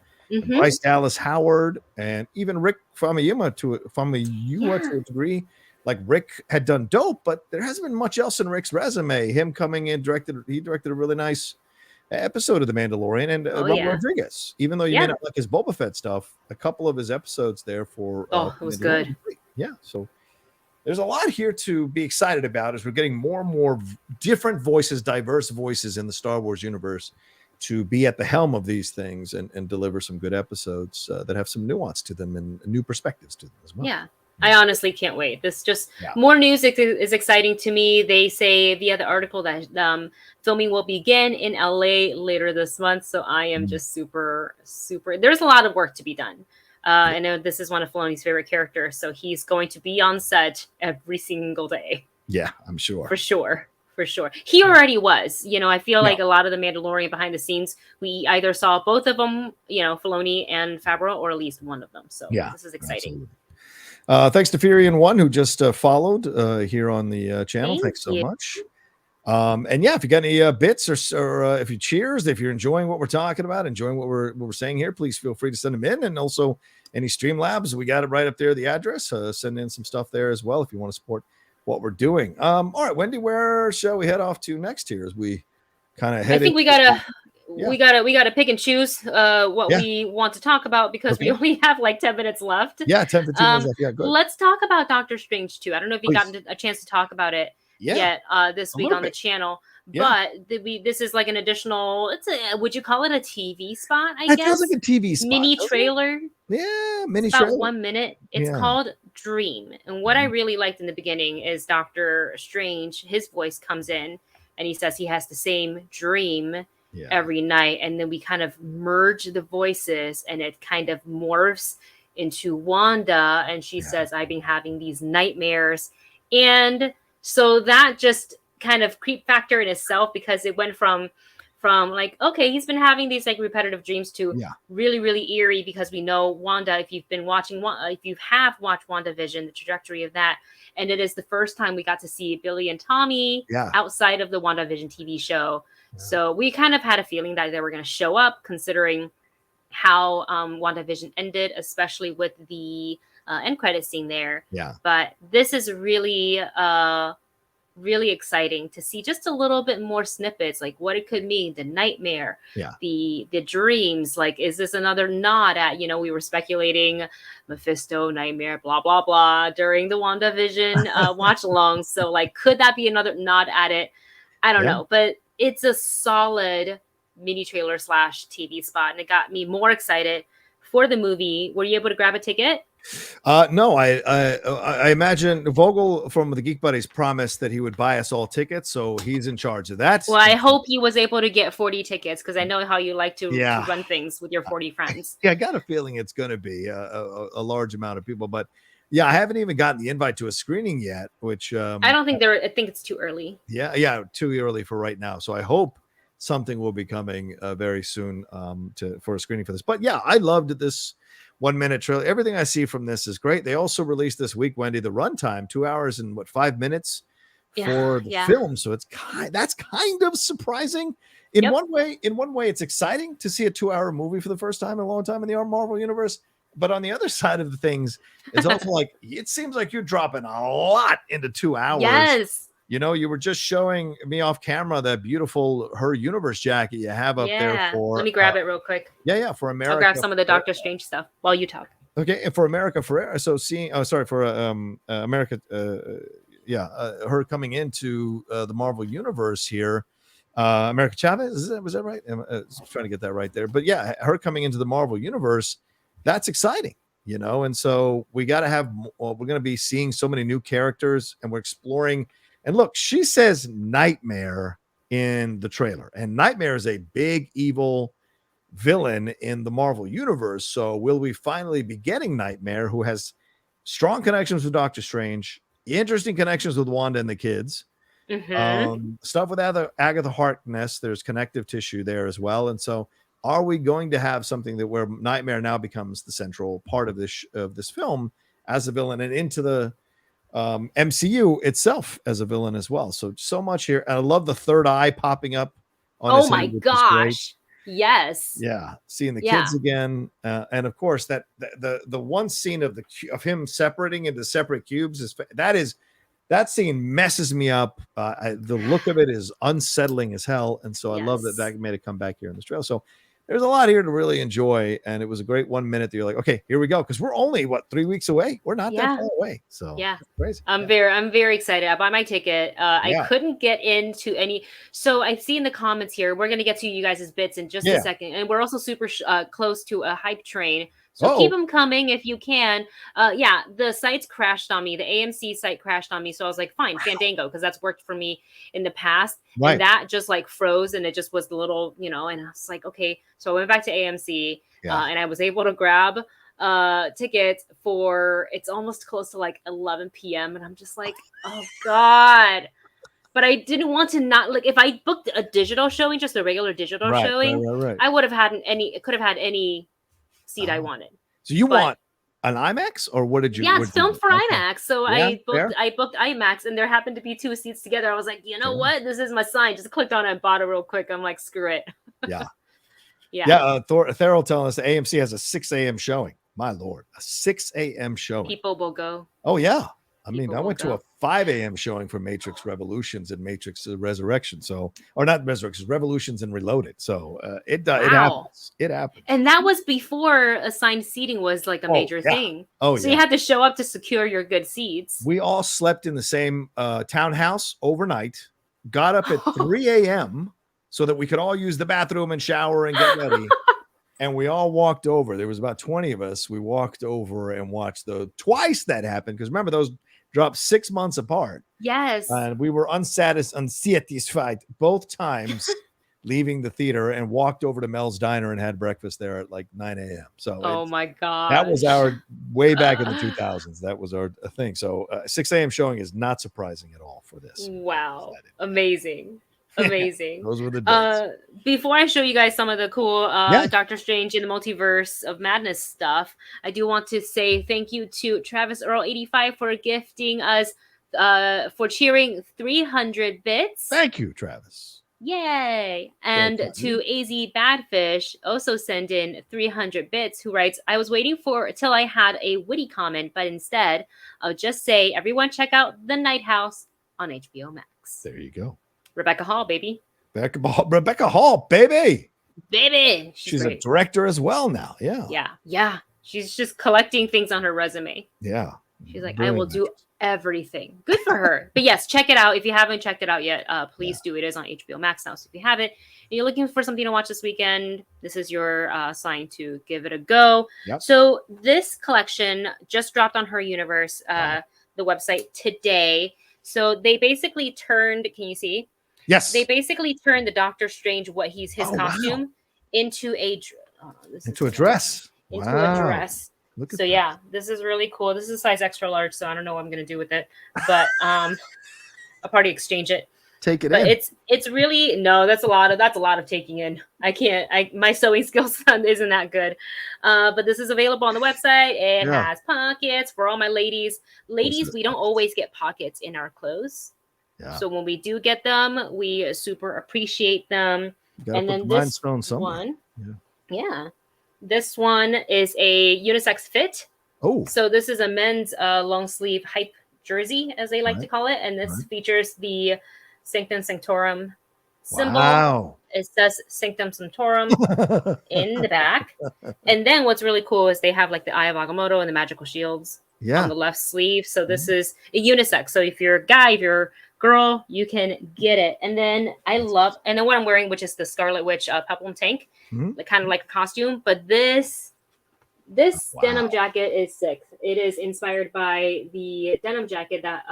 A: Bryce Dallas Howard, and even Rick Famuyiwa to a degree, like Rick had done Dope, but there hasn't been much else in Rick's resume. Him coming in, he directed a really nice episode of The Mandalorian, and
B: Oh
A: Robert
B: yeah.
A: Rodriguez. Even though you may
B: Yeah.
A: not like his Boba Fett stuff, a couple of his episodes there for
B: Oh, it was
A: Mandalorian
B: good.
A: were great. Yeah, so there's a lot here to be excited about as we're getting more and more different voices, diverse voices in the Star Wars universe to be at the helm of these things and deliver some good episodes that have some nuance to them and new perspectives to them as well.
B: Yeah. I honestly can't wait. This just
A: Yeah.
B: more news is exciting to me. They say via the article that filming will begin in LA later this month. So I am just super. There's a lot of work to be done. I know this is one of Filoni's favorite characters, so he's going to be on set every single day.
A: Yeah, I'm sure.
B: For sure. He already was. I feel like a lot of the Mandalorian behind the scenes, we either saw both of them, Filoni and Favreau, or at least one of them. So this is exciting.
A: Thanks to Furion1 who just followed here on the channel. Thanks so much. And yeah, if you got any bits or if you cheers, if you're enjoying what we're talking about, enjoying what we're saying here, please feel free to send them in. And also any Streamlabs, we got it right up there, the address. Send in some stuff there as well if you want to support what we're doing. All right, Wendy, where shall we head off to next here as we kind of head?
B: I think we gotta pick and choose what we want to talk about because we only have like 10 minutes left.
A: Yeah, 10 15 minutes left. Yeah, good.
B: Let's talk about Doctor Strange too. I don't know if you gotten a chance to talk about it yet this week on the channel. But this is like an additional. Would you call it a TV spot? I guess it feels like a
A: TV spot,
B: mini trailer.
A: Yeah, mini
B: it's about
A: trailer.
B: 1 minute. It's called Dream, and what I really liked in the beginning is Doctor Strange. His voice comes in, and he says he has the same dream every night, and then we kind of merge the voices, and it kind of morphs into Wanda, and she says, "I've been having these nightmares," and so that just kind of creep factor in itself because it went from like, okay, he's been having these like repetitive dreams to really, really eerie because we know Wanda, if you have watched WandaVision, the trajectory of that, and it is the first time we got to see Billy and Tommy outside of the WandaVision TV show. So we kind of had a feeling that they were going to show up considering how WandaVision ended, especially with the end credit scene there. But this is really really exciting to see just a little bit more snippets, like what it could mean, the nightmare, the dreams. Like, is this another nod at, we were speculating Mephisto, nightmare, blah, blah, blah during the WandaVision watch along. So like, could that be another nod at it? I don't know, but it's a solid mini trailer / TV spot. And it got me more excited for the movie. Were you able to grab a ticket?
A: No, I imagine Vogel from the Geek Buddies promised that he would buy us all tickets, so he's in charge of that.
B: Well, I hope he was able to get 40 tickets because I know how you like to run things with your 40 friends.
A: I got a feeling it's going to be a large amount of people, but I haven't even gotten the invite to a screening yet, which I
B: don't think I think it's too early.
A: Yeah, too early for right now. So I hope something will be coming very soon for a screening for this. But yeah, I loved this 1 minute trailer. Everything I see from this is great. They also released this week, Wendy, the runtime, 2 hours and 5 minutes for the film. So that's kind of surprising in one way. In one way, it's exciting to see a 2 hour movie for the first time in a long time in the Marvel universe. But on the other side of the things, it's also like it seems like you're dropping a lot into 2 hours.
B: Yes.
A: You were just showing me off camera that beautiful Her Universe jacket you have up there for.
B: Let me grab it real quick.
A: Yeah, for America.
B: I'll grab some of the Doctor Strange stuff while you talk.
A: Okay, and for America Forever. So for America. Her coming into the Marvel Universe here. America Chavez, was that right? I'm trying to get that right there. But yeah, her coming into the Marvel Universe, that's exciting. And so we got to have. We're going to be seeing so many new characters, and we're exploring. And look, she says Nightmare in the trailer, and Nightmare is a big evil villain in the Marvel universe. So will we finally be getting Nightmare, who has strong connections with Doctor Strange, interesting connections with Wanda and the kids, stuff with Agatha Harkness. There's connective tissue there as well. And so are we going to have something where Nightmare now becomes the central part of this film as a villain and into the MCU itself as a villain as well? So much here. And I love the third eye popping up on his
B: my
A: head,
B: gosh. Yes.
A: Yeah, seeing the kids again, and of course that the one scene of him separating into separate cubes is that scene messes me up. The look of it is unsettling as hell, and so I love that
B: Yes.
A: made it come back here in this trailer. So there's a lot here to really enjoy, and it was a great 1 minute that you're like, okay, here we go, because we're only 3 weeks away. We're not that
B: Yeah.
A: far away, so
B: Yeah.
A: it's crazy.
B: I'm very excited. I bought my ticket. I
A: Yeah.
B: couldn't get into any. So I see in the comments here, we're gonna get to you guys' bits in just a second, and we're also super close to a hype train. So keep them coming if you can. Yeah, the sites crashed on me. The AMC site crashed on me. So I was like, fine, Fandango, because that's worked for me in the past.
A: Right.
B: And that just like froze, and it just was the little, and I was like, okay. So I went back to AMC, and I was able to grab tickets for, it's almost close to like 11 p.m. And I'm just like, oh God. But I didn't want to not, like, if I booked a digital showing, just a regular digital showing, I would have had could have had any seat I wanted.
A: So you want an IMAX, or what did you?
B: Yeah, it's filmed for IMAX. So
A: yeah,
B: I booked IMAX, and there happened to be 2 seats together. I was like, you know what? This is my sign. Just clicked on it and bought it real quick. I'm like, screw it.
A: Yeah.
B: Yeah.
A: Thurl telling us the AMC has a 6 a.m. showing. My Lord, a 6 a.m. showing.
B: People will go.
A: Oh, yeah. I mean, I went to a 5 a.m. showing for Matrix Revolutions and Matrix Resurrection. So, or not Resurrections, Revolutions and Reloaded. So it happens. It happens.
B: And that was before assigned seating was like a major thing.
A: Oh,
B: so you had to show up to secure your good seats.
A: We all slept in the same townhouse overnight, got up at 3 a.m. so that we could all use the bathroom and shower and get ready. And we all walked over. There was about 20 of us. We walked over and watched twice that happened. Because remember, those dropped 6 months apart.
B: Yes.
A: And we were unsatisfied both times leaving the theater, and walked over to Mel's Diner and had breakfast there at like 9 a.m. So
B: oh my God.
A: That was our way back in the 2000s. That was our thing. So 6 a.m. showing is not surprising at all for this.
B: Wow. Amazing. Amazing.
A: Those were the days.
B: Before I show you guys some of the cool Doctor Strange in the Multiverse of Madness stuff, I do want to say thank you to Travis Earl 85 for gifting us for cheering 300 bits.
A: Thank you, Travis.
B: Yay. And to AZ Badfish also send in 300 bits, who writes, I was waiting till I had a witty comment, but instead I'll just say, everyone check out The Night House on HBO Max.
A: There you go.
B: Rebecca Hall, baby.
A: Rebecca Hall, baby.
B: Baby.
A: She's a director as well now. Yeah.
B: Yeah. Yeah. She's just collecting things on her resume.
A: Yeah.
B: She's like, I will do everything. Good for her. But yes, check it out. If you haven't checked it out yet, please do. It is on HBO Max now. So if you haven't, and you're looking for something to watch this weekend, this is your sign to give it a go.
A: Yep.
B: So this collection just dropped on Her Universe, the website today. So they basically turned, can you see?
A: Yes.
B: They basically turned the Doctor Strange, his costume, into a dress.
A: Into a dress.
B: So yeah, this is really cool. This is a size extra large, so I don't know what I'm gonna do with it, but I'll probably exchange it.
A: Take it
B: but
A: in.
B: It's really that's a lot of taking in. I can't. My sewing skills isn't that good. But this is available on the website. It has pockets for all my ladies. Ladies, we don't always get pockets in our clothes. Yeah. So when we do get them, we super appreciate them. And then this one, this one is a unisex fit.
A: Oh,
B: so this is a men's long sleeve hype jersey, as they like to call it, and this features the Sanctum Sanctorum symbol. Wow. It says Sanctum Sanctorum in the back. And then what's really cool is they have like the Eye of Agamotto and the magical shields on the left sleeve. So this is a unisex. So if you're a guy, if you're girl, you can get it. And then what I'm wearing, which is the Scarlet Witch peplum tank, like kind of like a costume. But this denim jacket is sick. It is inspired by the denim jacket that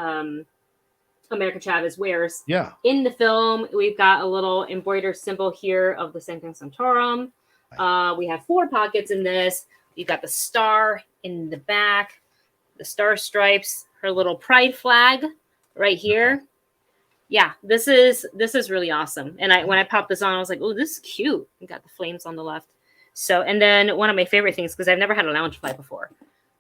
B: America Chavez wears.
A: Yeah.
B: In the film, we've got a little embroidered symbol here of the Sanctum Sanctorum. We have 4 pockets in this. You've got the star in the back, the star stripes, her little pride flag right here. Yeah, this is really awesome. And when I popped this on, I was like, oh, this is cute. You got the flames on the left. So, and then one of my favorite things, because I've never had a Loungefly before.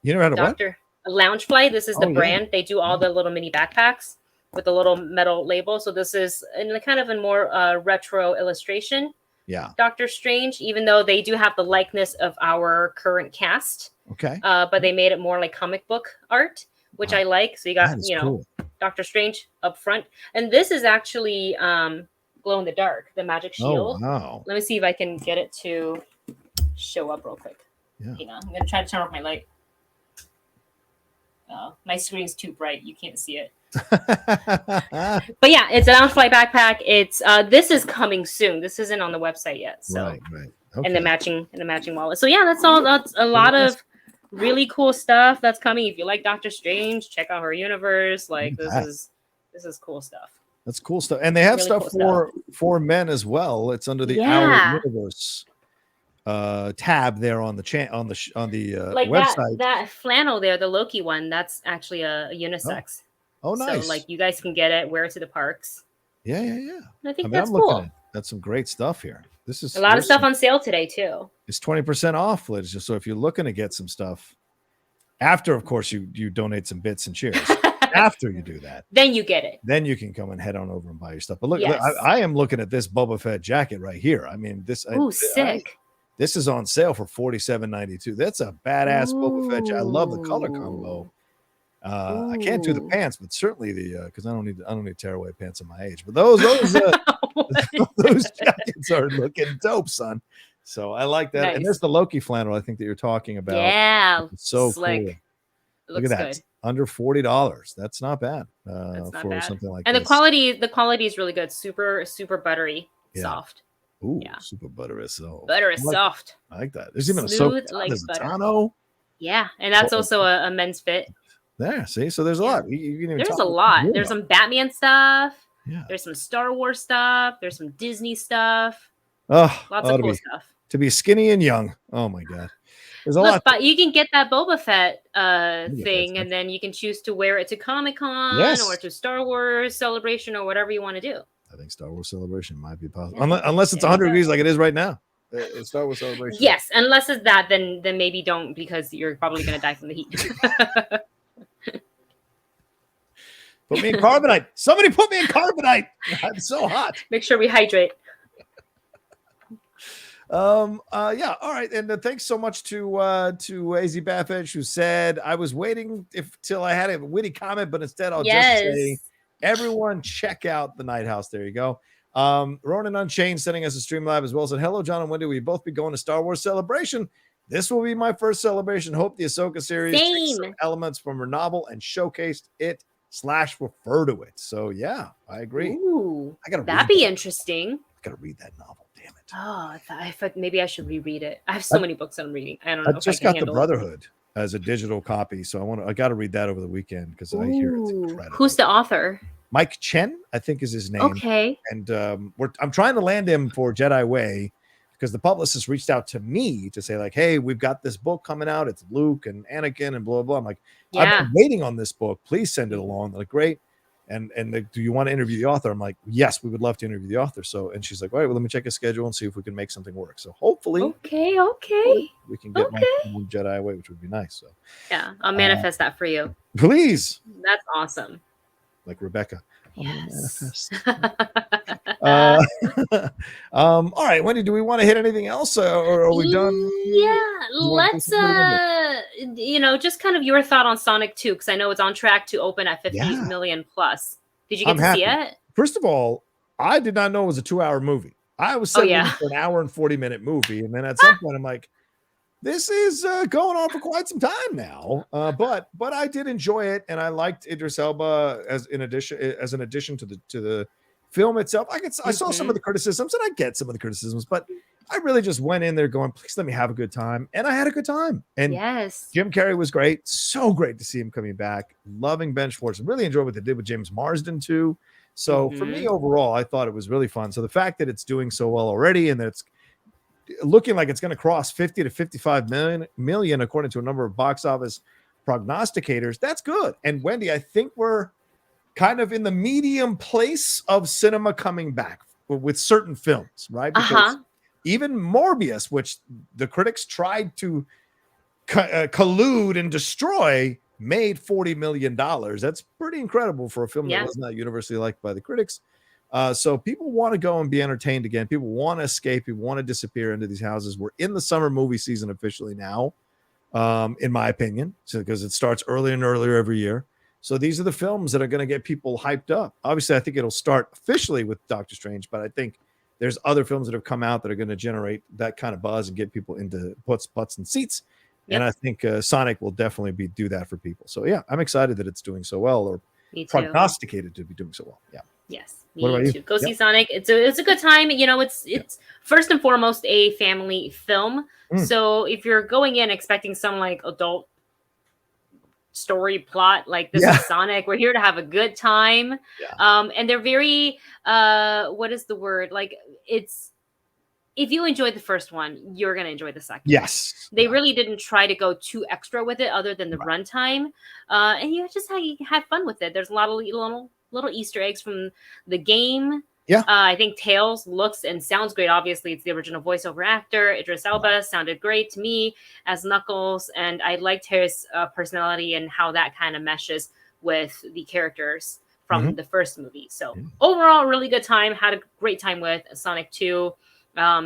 A: You never had
B: a Loungefly. This is the brand. Yeah. They do all the little mini backpacks with a little metal label. So this is kind of a more retro illustration.
A: Yeah.
B: Doctor Strange, even though they do have the likeness of our current cast.
A: Okay.
B: But they made it more like comic book art. which
A: Wow.
B: I like. So you
A: That
B: got,
A: is cool.
B: Doctor Strange up front. And this is actually glow in the dark, the magic
A: Oh,
B: shield.
A: wow.
B: Let me see if I can get it to show up real quick.
A: Yeah.
B: Hang on. I'm going to try to turn off my light. My screen's too bright. You can't see it. But yeah, it's an Loungefly backpack. It's this is coming soon. This isn't on the website yet. So
A: Right. Okay.
B: and the matching wallet. So yeah, that's all. That's a lot of really cool stuff that's coming. If you like Doctor Strange, check out her universe. Like this is cool stuff.
A: That's cool stuff. And they have
B: Really
A: stuff
B: cool
A: for men as well. It's under the Our Universe tab there on the like
B: website. That flannel there, the Loki one, that's actually a unisex.
A: Oh, nice.
B: So like you guys can get it, wear it to the parks.
A: Yeah.
B: I think that's cool.
A: That's some great stuff here. This is
B: a lot of stuff on sale today too.
A: It's 20% off, ladies. So if you're looking to get some stuff, after of course you donate some bits and cheers. After you do that,
B: then you get it.
A: Then you can come and head on over and buy your stuff. But look, I am looking at this Boba Fett jacket right here. I mean,
B: sick.
A: This is on sale for $47.92. That's a badass Boba Fett jacket. I love the color combo. I can't do the pants, but certainly because I don't need to tear away pants at my age. But those those jackets are looking dope, son. So I like that. Nice. And there's the Loki flannel I think that you're talking about.
B: Yeah,
A: it's so
B: slick.
A: Cool. Look at that. Good. Under $40. That's not bad for something like
B: and
A: this.
B: And the quality is really good. Super buttery, soft.
A: Ooh, super buttery soft.
B: Butter is soft.
A: I like that. There's even a
B: like
A: Tano.
B: Yeah, and that's also a men's fit.
A: There, see, so there's a lot.
B: There's a lot. There's some Batman stuff.
A: Yeah.
B: There's some Star Wars stuff. There's some Disney stuff.
A: Oh,
B: lots of cool stuff.
A: To be skinny and young. Oh my god. There's a lot.
B: But you can get that Boba Fett thing, and then you can choose to wear it to Comic-Con or to Star Wars Celebration or whatever you want to do.
A: I think Star Wars Celebration might be possible, unless it's 100 degrees like it is right now. Star Wars Celebration.
B: Yes, unless it's that, then maybe don't, because you're probably going to die from the heat.
A: Put me in carbonite. Somebody put me in carbonite. I'm so hot.
B: Make sure we hydrate.
A: Yeah, all right. And thanks so much to AZ Baffetch, who said I was waiting till I had a witty comment, but instead I'll just say, everyone check out the Night House. There you go. Ronan Unchained sending us a stream live as well, said, hello, John and Wendy. We both be going to Star Wars Celebration. This will be my first celebration. Hope the Ahsoka series takes some elements from her novel and showcased it / refer to it. So yeah, I agree.
B: Ooh, that'd be interesting.
A: I gotta read that novel. Damn it.
B: Oh, I thought maybe I should reread it. I have so many books I'm reading. I don't know.
A: I just got the Brotherhood as a digital copy, so I got to read that over the weekend because I hear it's incredible.
B: Who's the author?
A: Mike Chen, I think, is his name.
B: Okay.
A: And I'm trying to land him for Jedi Way because the publicist reached out to me to say, like, hey, we've got this book coming out. It's Luke and Anakin and blah, blah. I'm like, I've been waiting on this book. Please send it along. They're like, great. And do you want to interview the author? I'm like, yes, we would love to interview the author. So, and she's like, all right, well, let me check his schedule and see if we can make something work. So hopefully,
B: okay,
A: we can get my Jedi away, which would be nice. So
B: yeah, I'll manifest that for you.
A: Please.
B: That's awesome.
A: Like Rebecca.
B: Yes.
A: All right, Wendy, do we want to hit anything else, or are we done?
B: Yeah, let's just kind of your thought on Sonic 2, because I know it's on track to open at 50 million plus. Did you get to see it?
A: First of all, I did not know it was a 2-hour movie. I was set for an hour and 40-minute movie, and then at some point I'm like, this is going on for quite some time now. But I did enjoy it, and I liked Idris Elba as an addition to the film itself. I saw some of the criticisms, and I get some of the criticisms, but I really just went in there going, please let me have a good time. And I had a good time. And Jim Carrey was great. So great to see him coming back. Loving Ben Schwartz. Really enjoyed what they did with James Marsden too. So for me overall, I thought it was really fun. So the fact that it's doing so well already and that it's looking like it's going to cross 50 to 55 million according to a number of box office prognosticators, that's good. And Wendy, I think we're kind of in the medium place of cinema coming back with certain films, right? Because even Morbius, which the critics tried to collude and destroy, made $40 million. That's pretty incredible for a film that was not universally liked by the critics. So people want to go and be entertained again. People want to escape. People want to disappear into these houses. We're in the summer movie season officially now. in my opinion, because it starts earlier and earlier every year. So these are the films that are going to get people hyped up. Obviously, I think it'll start officially with Doctor Strange, but I think there's other films that have come out that are going to generate that kind of buzz and get people into butts and seats. Yep. And I think Sonic will definitely do that for people. So yeah, I'm excited that it's doing so well, or prognosticated to be doing so well. Yeah.
B: Yes, me too. Go see Sonic. It's a good time. You know, it's first and foremost a family film. So if you're going in expecting some like adult story plot, like this is Sonic, we're here to have a good time. And they're very what is the word? Like, it's, if you enjoyed the first one, you're going to enjoy the second.
A: Yes.
B: They really didn't try to go too extra with it other than the runtime. And you just have fun with it. There's a lot of little Easter eggs from the game.
A: Yeah.
B: I think Tails looks and sounds great. Obviously, it's the original voiceover actor. Idris Elba sounded great to me as Knuckles. And I liked his personality and how that kind of meshes with the characters from the first movie. So overall, really good time. Had a great time with Sonic 2.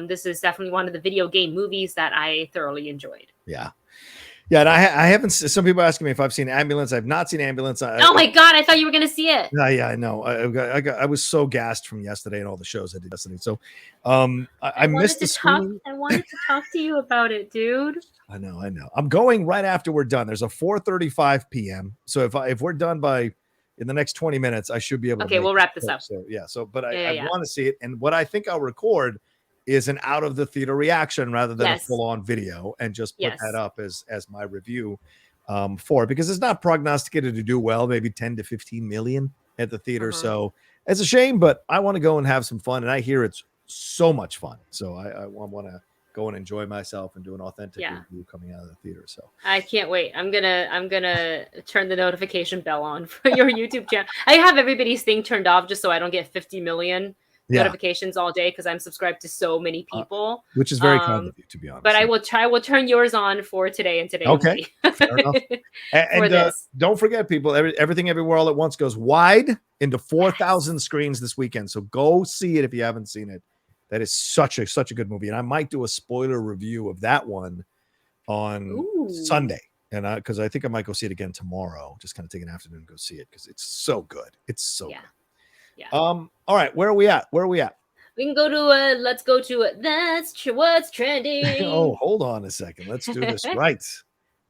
B: This is definitely one of the video game movies that I thoroughly enjoyed.
A: Yeah. Yeah, and I haven't. Some people asking me if I've seen Ambulance. I've not seen Ambulance.
B: Oh my god! I thought you were going to see it.
A: Yeah, I know. I was so gassed from yesterday and all the shows I did yesterday. So, I missed the screening.
B: I wanted to talk to you about it, dude.
A: I know. I'm going right after we're done. There's a 4:35 p.m. So if we're done in the next 20 minutes, I should be able to.
B: Okay, we'll wrap this up.
A: So but I want to see it, and what I think I'll record is an out of the theater reaction rather than a full on video, and just put that up as my review for it, because it's not prognosticated to do well, maybe 10 to 15 million at the theater. So it's a shame, but I want to go and have some fun, and I hear it's so much fun. So I want to go and enjoy myself and do an authentic review coming out of the theater. So
B: I can't wait. I'm gonna turn the notification bell on for your YouTube channel. I have everybody's thing turned off just so I don't get 50 million notifications all day, because I'm subscribed to so many people,
A: which is very kind of you, to be honest.
B: But I will turn yours on for today and today only.
A: Fair enough. And don't forget, people, everything everywhere all at once goes wide into 4,000 screens this weekend, so go see it if you haven't seen it. That is such a good movie, and I might do a spoiler review of that one on Sunday, and because I think I might go see it again tomorrow, just kind of take an afternoon and go see it, because it's so good. It's so good. Yeah. All right, where are we at?
B: We can go to let's go to that's what's trending.
A: Oh, hold on a second. Let's do this right.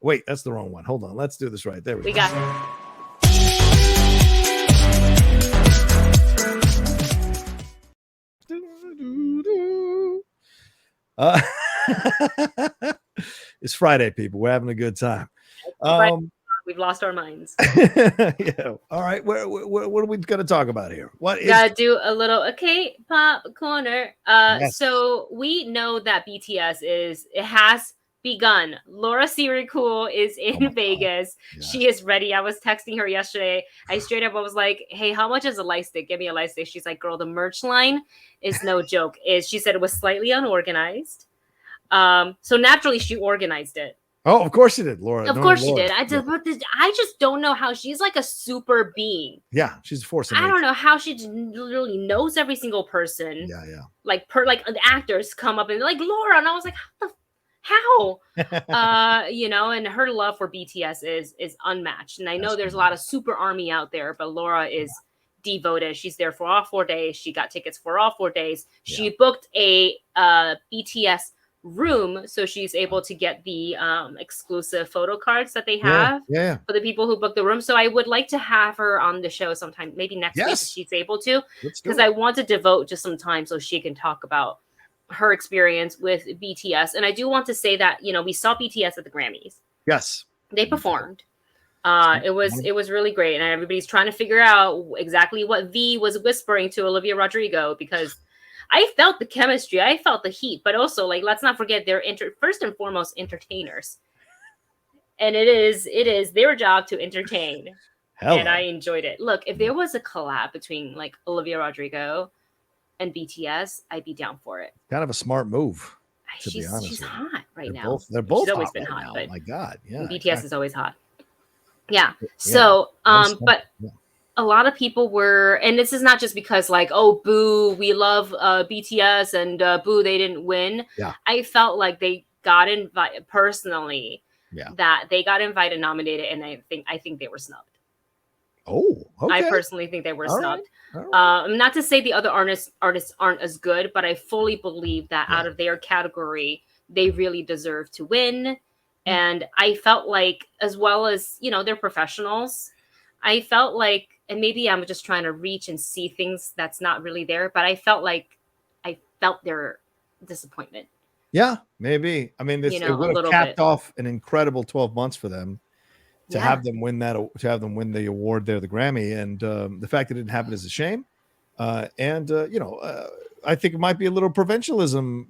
A: Wait, that's the wrong one. Hold on. Let's do this right. There we go.
B: Got
A: it. It's Friday, people. We're having a good time.
B: We've lost our minds.
A: Yeah. All right. What are we going to talk about here?
B: Gotta do a little K-pop corner. So we know that BTS has begun. Laura Sirikul is in Vegas. Yes. She is ready. I was texting her yesterday. I straight up was like, "Hey, how much is a light stick? Give me a light stick." She's like, "Girl, the merch line is no joke." She said it was slightly unorganized. So naturally she organized it.
A: Oh, of course she did, Laura.
B: Of course she did. I just don't know how she's like a super being.
A: Yeah, she's a force.
B: I don't know how she literally knows every single person.
A: Yeah.
B: Like the actors come up and like, Laura, and I was like, how? And her love for BTS is unmatched. And I know there's a lot of super army out there, but Laura is devoted. She's there for all 4 days. She got tickets for all 4 days. She booked a BTS room, so she's able to get the exclusive photo cards that they have for the people who book the room. So I would like to have her on the show sometime, maybe next week if she's able to, because I want to devote just some time so she can talk about her experience with BTS. And I do want to say that, we saw BTS at the Grammys.
A: Yes.
B: They performed. It was really great. And everybody's trying to figure out exactly what V was whispering to Olivia Rodrigo, because I felt the chemistry. I felt the heat, but also let's not forget they're first and foremost entertainers, and it is their job to entertain. And I enjoyed it. Look, if there was a collab between Olivia Rodrigo and BTS, I'd be down for it.
A: Kind of a smart move.
B: She's hot
A: now. They're both.
B: She's always
A: hot
B: been
A: right
B: hot.
A: But my God, yeah.
B: BTS is always hot. Yeah. So, but. A lot of people were, and this is not just because boo, we love BTS, and boo, they didn't win.
A: Yeah.
B: I felt like they got invited personally.
A: Yeah.
B: that they got invited, nominated, and I think they were snubbed.
A: Oh, okay.
B: I personally think they were
A: All
B: snubbed.
A: right.
B: Not to say the other artists aren't as good, but I fully believe that out of their category, they really deserve to win. And I felt like, as well as, they're professionals, I felt like, and maybe I'm just trying to reach and see things that's not really there, but I felt their disappointment.
A: Yeah, maybe. I mean, it would have capped off an incredible 12 months for them to have them win the award there, the Grammy. And the fact that it didn't happen is a shame. I think it might be a little provincialism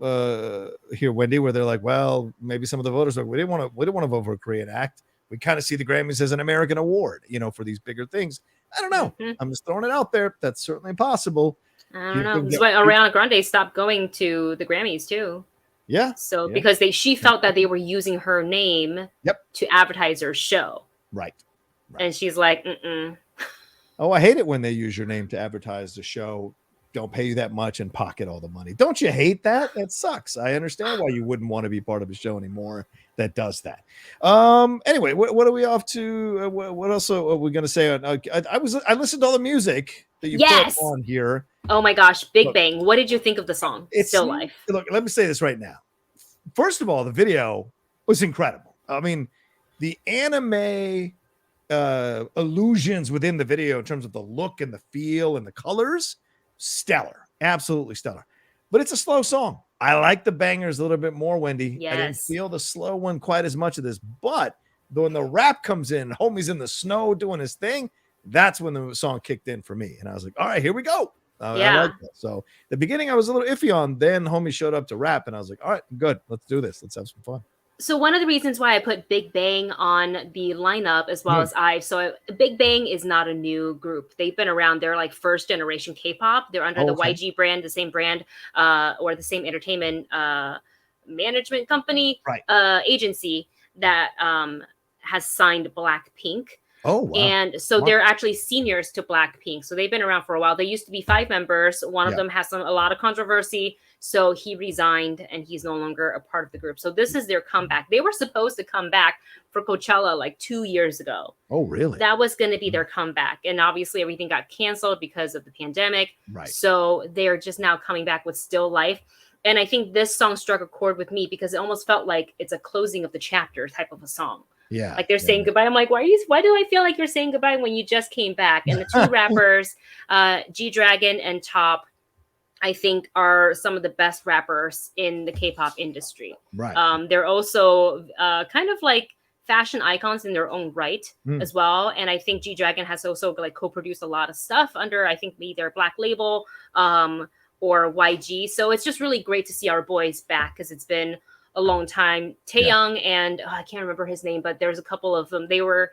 A: here, Wendy, where they're like, well, maybe some of the voters are, we didn't want to vote for a Korean act. We kind of see the Grammys as an American award, for these bigger things. I don't know. Mm-hmm. I'm just throwing it out there. That's certainly possible.
B: I don't know. That's why Ariana Grande stopped going to the Grammys too.
A: Yeah.
B: So because she felt that they were using her name to advertise her show.
A: Right.
B: And she's like, mm-mm.
A: Oh, I hate it when they use your name to advertise the show. Don't pay you that much and pocket all the money. Don't you hate that? That sucks. I understand why you wouldn't want to be part of a show anymore that does that. Anyway, what are we off to? What else are we going to say? I listened to all the music that you put on here.
B: Oh my gosh, Big Bang. What did you think of the song? Still Life.
A: Look, let me say this right now. First of all, the video was incredible. I mean, the anime illusions within the video in terms of the look and the feel and the colors, stellar, absolutely stellar. But it's a slow song. I like the bangers a little bit more, Wendy.
B: Yes.
A: I didn't feel the slow one quite as much of this, but when the rap comes in, homie's in the snow doing his thing, that's when the song kicked in for me. And I was like, all right, here we go. I like that. So the beginning I was a little iffy on, then homie showed up to rap and I was like, all right, good. Let's do this. Let's have some fun.
B: So one of the reasons why I put Big Bang on the lineup as well as IVE. So Big Bang is not a new group. They've been around. They're like first generation K-pop. They're under the YG brand, the same brand, or the same entertainment management company, agency that has signed Blackpink.
A: Oh, wow.
B: And so they're actually seniors to Blackpink. So they've been around for a while. They used to be 5 members. One of them has a lot of controversy. So he resigned and he's no longer a part of the group. So this is their comeback. They were supposed to come back for Coachella like 2 years ago.
A: Oh, really?
B: That was going to be their comeback. And obviously everything got canceled because of the pandemic.
A: Right.
B: So they're just now coming back with Still Life. And I think this song struck a chord with me because it almost felt like it's a closing of the chapter type of a song.
A: Yeah.
B: Like they're saying goodbye. I'm like, why do I feel like you're saying goodbye when you just came back? And the two rappers, G-Dragon and Top, I think are some of the best rappers in the K-pop industry.
A: Right.
B: They're also kind of like fashion icons in their own right as well. And I think G-Dragon has also like co-produced a lot of stuff under, I think, either Black Label or YG. So it's just really great to see our boys back because it's been a long time. Taeyong and I can't remember his name, but there's a couple of them. They were,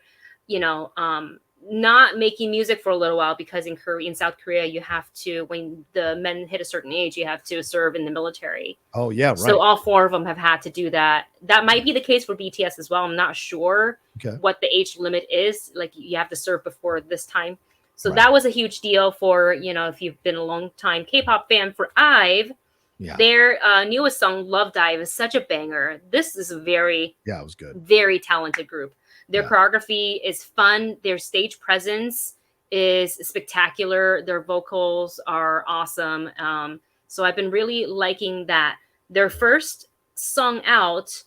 B: not making music for a little while because in South Korea, you have to, when the men hit a certain age, you have to serve in the military.
A: Oh, yeah, right.
B: So all 4 of them have had to do that. That might be the case for BTS as well. I'm not sure what the age limit is. Like you have to serve before this time. So that was a huge deal for, if you've been a long time K-pop fan. For IVE, their newest song, Love Dive, is such a banger. This is a it
A: was good.
B: Very talented group. Their choreography is fun. Their stage presence is spectacular. Their vocals are awesome. So I've been really liking that. Their first song out,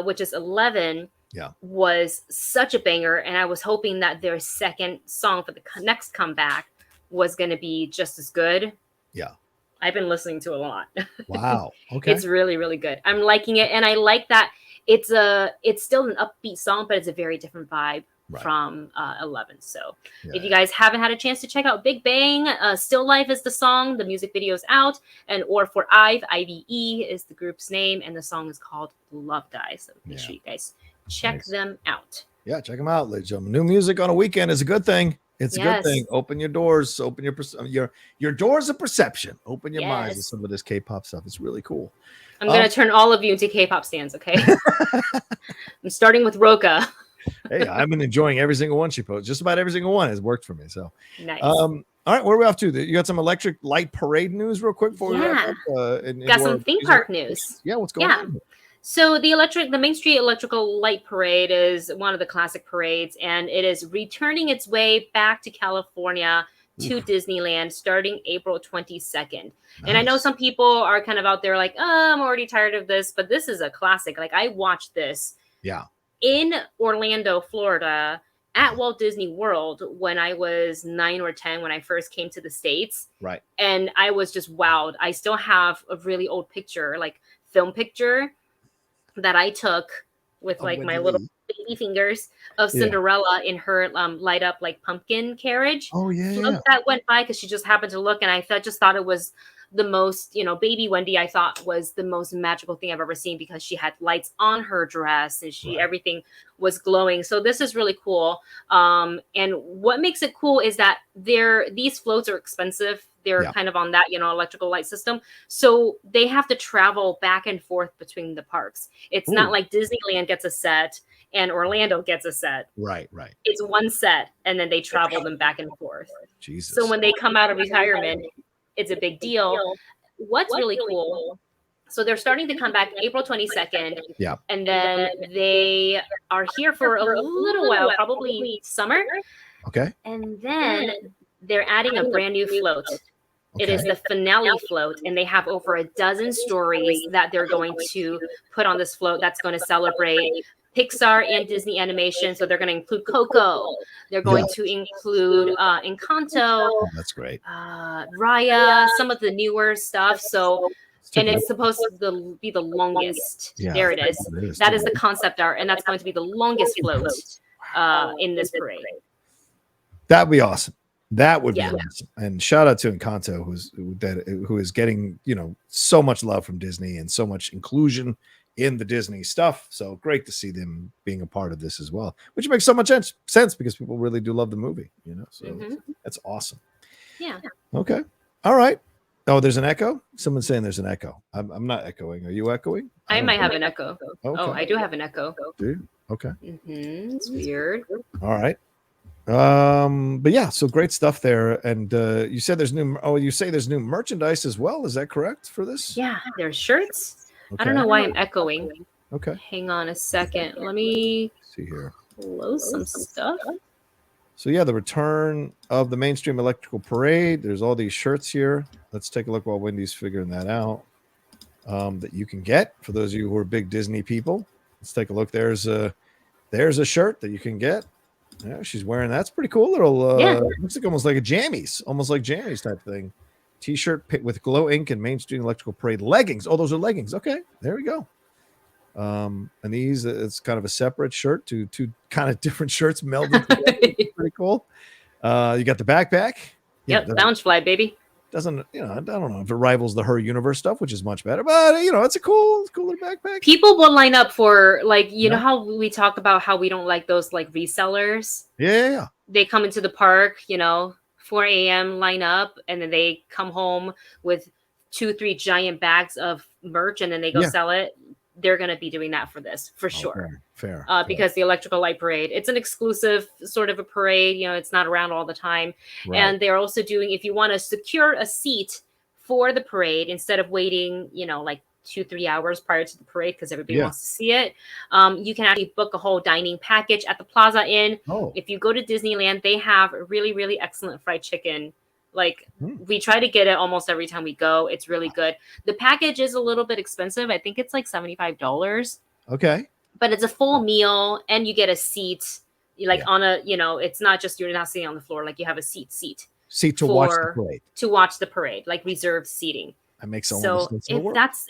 B: which is 11, was such a banger. And I was hoping that their second song for the next comeback was going to be just as good.
A: Yeah.
B: I've been listening to it a lot.
A: Wow. Okay.
B: It's really, really good. I'm liking it. And I like that it's still an upbeat song, but it's a very different vibe from 11. So if you guys haven't had a chance to check out Big Bang, Still Life is the song, the music video is out, or for IVE, IVE is the group's name, and the song is called Love Die. So make sure you guys check them out.
A: Yeah, check them out, ladies and gentlemen. New music on a weekend is a good thing. It's a good thing. Open your doors. Open your doors of perception. Open your minds to some of this K-pop stuff. It's really cool.
B: I'm going to turn all of you into K-pop stands, okay? I'm starting with Rocha.
A: Hey, I've been enjoying every single one she posts. Just about every single one has worked for me. So
B: nice.
A: All right, where are we off to? You got some electric light parade news real quick for
B: got some theme park news.
A: Yeah, what's going on?
B: So the Main Street Electrical Light Parade is one of the classic parades, and it is returning its way back to California to
A: Oof,
B: Disneyland starting April 22nd. And I know
A: nice.
B: some people are kind of out there like, oh, I'm already tired of this, but this is a classic. Like I watched this
A: Yeah.
B: in Orlando, Florida, at Walt Disney World when I was 9 or 10 when I first came to the States.
A: Right.
B: And I was just wowed. I still have a really old picture, like film picture that I took with
A: Of
B: like
A: Wendy
B: my little
A: Lee.
B: baby fingers of
A: Yeah.
B: Cinderella in her light up like pumpkin carriage
A: Oh yeah.
B: float
A: Yeah.
B: that went by because she just happened to look, and I just thought it was the most, baby Wendy I thought was the most magical thing I've ever seen because she had lights on her dress and
A: Right.
B: everything was glowing. So this is really cool. And what makes it cool is that these floats are expensive. They're
A: Yeah.
B: kind of on that, electrical light system. So they have to travel back and forth between the parks. It's not
A: Ooh.
B: like Disneyland gets a set and Orlando gets a set.
A: Right. Right.
B: It's one set and then they travel them back and forth. So
A: Jesus.
B: when they come out of retirement, it's a big deal. What's really cool, so they're starting to come back April 22nd,
A: Yeah.
B: and then they are here for a little while, probably summer,
A: Okay.
B: and then they're adding a brand new float. It is
A: Okay.
B: the finale float, and they have over a dozen stories that they're going to put on this float that's going to celebrate Pixar and Disney animation. So they're going to include Coco. They're
A: Yeah.
B: going to include Encanto,
A: Oh, that's great.
B: Raya, some of the newer stuff. So,
A: Let's take
B: and
A: a
B: it's
A: look.
B: supposed to be the longest.
A: Yeah.
B: There it is.
A: It is.
B: That is the concept art, and that's going to be the longest float in this parade.
A: That'd be awesome. That would be
B: Yeah.
A: awesome. And shout out to Encanto, who is getting so much love from Disney and so much inclusion in the Disney stuff. So great to see them being a part of this as well, which makes so much sense because people really do love the movie. So that's awesome.
B: Yeah.
A: Okay. All right. Oh, there's an echo. Someone's saying there's an echo. I'm not echoing. Are you echoing?
B: I
A: don't
B: might
A: know.
B: have an echo.
A: Okay.
B: Oh, I do have an echo.
A: Do you? Okay.
B: It's weird.
A: All right. But yeah, so great stuff there. And you said there's new merchandise as well. Is that correct for this?
B: Yeah, there's shirts.
A: Okay.
B: I don't know why I'm echoing.
A: Okay.
B: Hang on a second. Let me
A: See here.
B: close some stuff.
A: So yeah, the return of the Mainstream Electrical Parade. There's all these shirts here. Let's take a look while Wendy's figuring that out. That you can get for those of you who are big Disney people. Let's take a look. There's a shirt that you can get. Yeah, she's wearing that's pretty cool. Little looks like almost like a jammies type thing. T-shirt with glow ink and Mainstream Electrical Parade leggings. Oh, those are leggings. Okay, there we go. And these it's kind of a separate shirt to two kind of different shirts melded together. Pretty cool. You got the backpack.
B: Yep, Loungefly, baby.
A: Doesn't I don't know if it rivals the Her Universe stuff, which is much better, but it's a cool little backpack.
B: People will line up for know how we talk about how we don't like those like resellers.
A: Yeah.
B: They come into the park, 4 a.m. line up, and then they come home with 2-3 giant bags of merch, and then they go sell it. They're going to be doing that for this for sure.
A: Fair.
B: Because the Electrical Light Parade, it's an exclusive sort of a parade. It's not around all the time. Right. And they're also doing, if you want to secure a seat for the parade, instead of waiting, like 2-3 hours prior to the parade because everybody wants to see it, you can actually book a whole dining package at the Plaza Inn.
A: Oh.
B: If you go to Disneyland, they have really, really excellent fried chicken. Like we try to get it almost every time we go. It's really good. The package is a little bit expensive. I think it's like $75.
A: Okay.
B: But it's a full meal and you get a seat on a, it's not just, you're not sitting on the floor. Like you have a seat
A: to watch the parade.
B: To watch the parade, like reserved seating.
A: That makes so sense.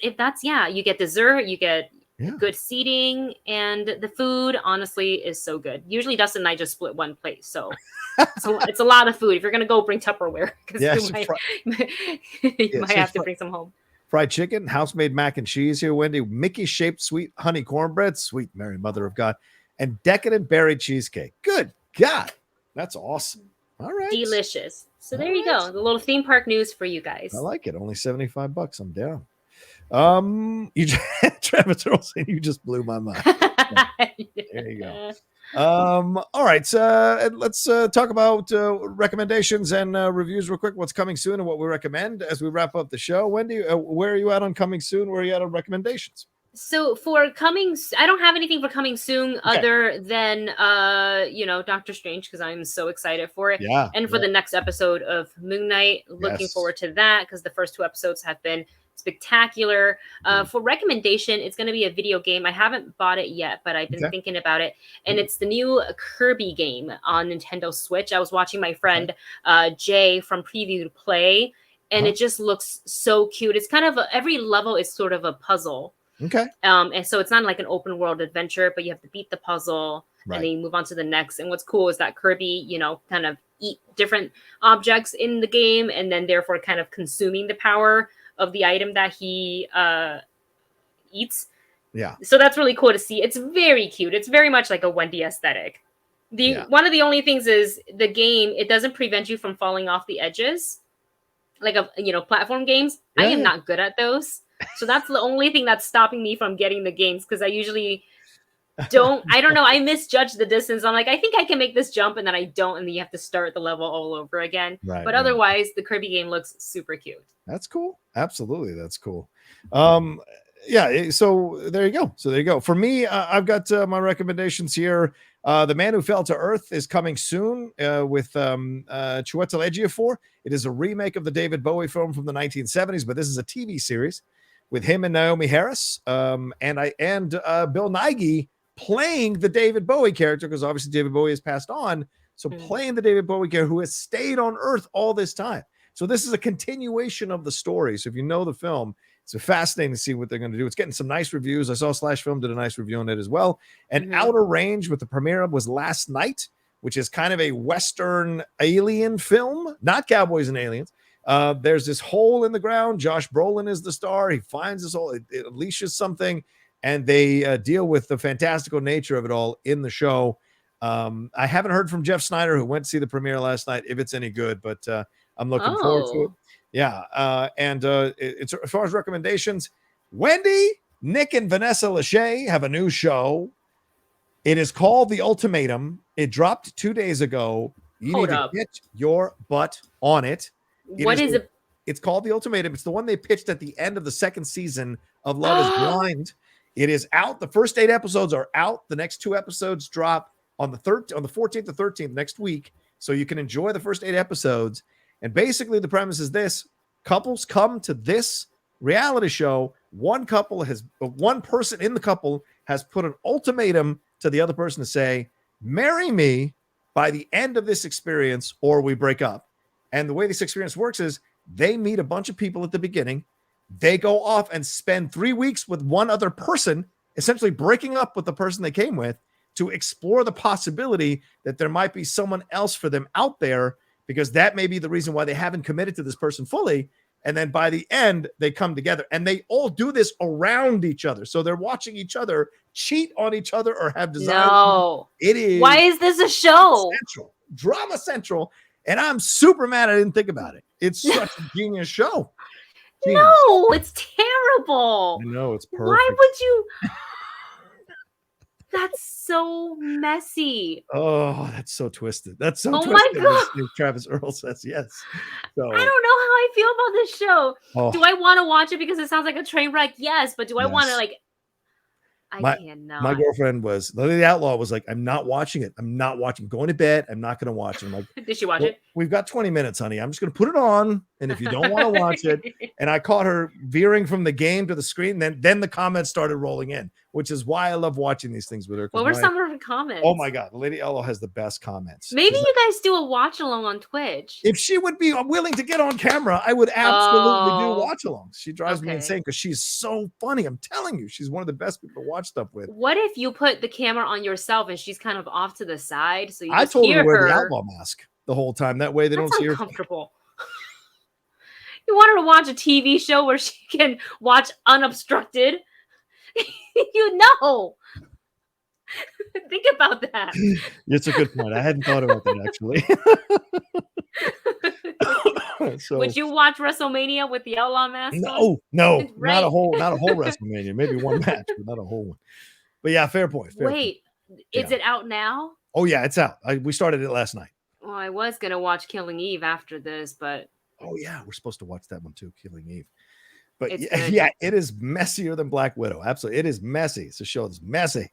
B: If that's you get dessert, you get good seating, and the food honestly is so good. Usually Dustin and I just split one plate, so it's a lot of food. If you're gonna go, bring Tupperware because you might have to bring some home.
A: Fried chicken, house-made mac and cheese here, Wendy. Mickey-shaped sweet honey cornbread, sweet Mary Mother of God, and decadent berry cheesecake. Good God, that's awesome. All right,
B: delicious. So there you go, the little theme park news for you guys.
A: I like it. Only $75. I'm down. Travis Earl saying you just blew my mind. There you go. All right, so let's talk about recommendations and reviews real quick. What's coming soon and what we recommend as we wrap up the show. Wendy, where are you at on coming soon? Where are you at on recommendations?
B: So for coming, I don't have anything for coming soon
A: Okay.
B: other than Doctor Strange, because I'm so excited for it,
A: Yeah.
B: and for the next episode of Moon Knight, looking
A: Yes.
B: forward to that because the first two episodes have been spectacular.
A: Agreed.
B: For recommendation, it's going to be a video game. I haven't bought it yet, but I've been
A: Okay.
B: thinking about it, and it's the new Kirby game on Nintendo Switch. I was watching my friend Jay from Preview to play, and
A: Uh-huh.
B: it just looks so cute. It's kind of every level is sort of a puzzle.
A: Okay.
B: And so it's not like an open world adventure, but you have to beat the puzzle and
A: Right.
B: then you move on to the next. And what's cool is that Kirby, kind of eat different objects in the game and then therefore kind of consuming the power of the item that he eats.
A: Yeah.
B: So that's really cool to see. It's very cute. It's very much like a Wendy aesthetic. One of the only things is the game, it doesn't prevent you from falling off the edges. Like platform games. I am not good at those. So that's the only thing that's stopping me from getting the games because I usually I don't know, I misjudge the distance. I'm like, I think I can make this jump and then I don't, and then you have to start the level all over again.
A: Right.
B: But otherwise, the Kirby game looks super cute.
A: That's cool. Absolutely. That's cool. Yeah, so there you go. For me, I've got my recommendations here. The Man Who Fell to Earth is coming soon with Chiwetel Ejiofor. It is a remake of the David Bowie film from the 1970s, but this is a TV series with him and Naomi Harris and Bill Nighy playing the David Bowie character, because obviously David Bowie has passed on. So playing the David Bowie character who has stayed on Earth all this time. So this is a continuation of the story. So if you know the film, it's fascinating to see what they're going to do. It's getting some nice reviews. I saw Slash Film did a nice review on it as well. And Outer Range with the premiere was last night, which is kind of a Western alien film, not cowboys and aliens. There's this hole in the ground. Josh Brolin is the star. He finds this hole. It unleashes something, and they deal with the fantastical nature of it all in the show. I haven't heard from Jeff Snyder, who went to see the premiere last night, if it's any good, but I'm looking forward to it. Yeah. It's as far as recommendations, Wendy, Nick, and Vanessa Lachey have a new show. It is called The Ultimatum. It dropped 2 days ago. You need to get your butt on it.
B: What is it?
A: It's called The Ultimatum. It's the one they pitched at the end of the second season of Love is Blind. It is out. The first 8 episodes are out. The next 2 episodes drop on the 14th or 13th next week. So you can enjoy the first 8 episodes. And basically the premise is this: couples come to this reality show. One person in the couple has put an ultimatum to the other person to say, marry me by the end of this experience or we break up. And the way this experience works is they meet a bunch of people at the beginning. They go off and spend 3 weeks with one other person, essentially breaking up with the person they came with, to explore the possibility that there might be someone else for them out there, because that may be the reason why they haven't committed to this person fully. And then by the end, they come together and they all do this around each other. So they're watching each other cheat on each other or have desires.
B: No.
A: It is.
B: Why is this a show?
A: Drama Central. And I'm super mad I didn't think about it. It's such a genius show.
B: Genius. No, it's terrible.
A: I know, it's perfect.
B: Why would you? That's so messy.
A: Oh, that's so twisted. That's so twisted.
B: My God.
A: As Travis Earl says, yes. So,
B: I don't know how I feel about this show. Do I want to watch it because it sounds like a train wreck? Yes, but do I want to I cannot.
A: My girlfriend the Outlaw was like, I'm not watching it. I'm not watching. I'm going to bed. I'm not going to watch it. I'm like,
B: did she watch it?
A: We've got 20 minutes, honey. I'm just going to put it on. And if you don't want to watch it, and I caught her veering from the game to the screen, then the comments started rolling in, which is why I love watching these things with her.
B: What were some of her comments?
A: Oh my God. The Lady Outlaw has the best comments.
B: Maybe you guys do a watch along on Twitch.
A: If she would be willing to get on camera, I would absolutely do watch alongs. She drives me insane because she's so funny. I'm telling you, she's one of the best people to watch stuff with.
B: What if you put the camera on yourself and she's kind of off to the side? So
A: I told her to wear the Outlaw mask the whole time. That way they don't see her.
B: Comfortable. You want her to watch a TV show where she can watch unobstructed? Think about that.
A: It's a good point. I hadn't thought about that actually. So,
B: would you watch WrestleMania with the Outlaw mask?
A: No, right. not a whole WrestleMania. Maybe one match, but not a whole one. But yeah, fair point.
B: Is it out now?
A: Oh yeah, it's out. We started it last night.
B: Well, I was gonna watch Killing Eve after this, but
A: oh yeah, we're supposed to watch that one too, Killing Eve. But yeah, it is messier than Black Widow. Absolutely, it is messy. It's a show that's messy.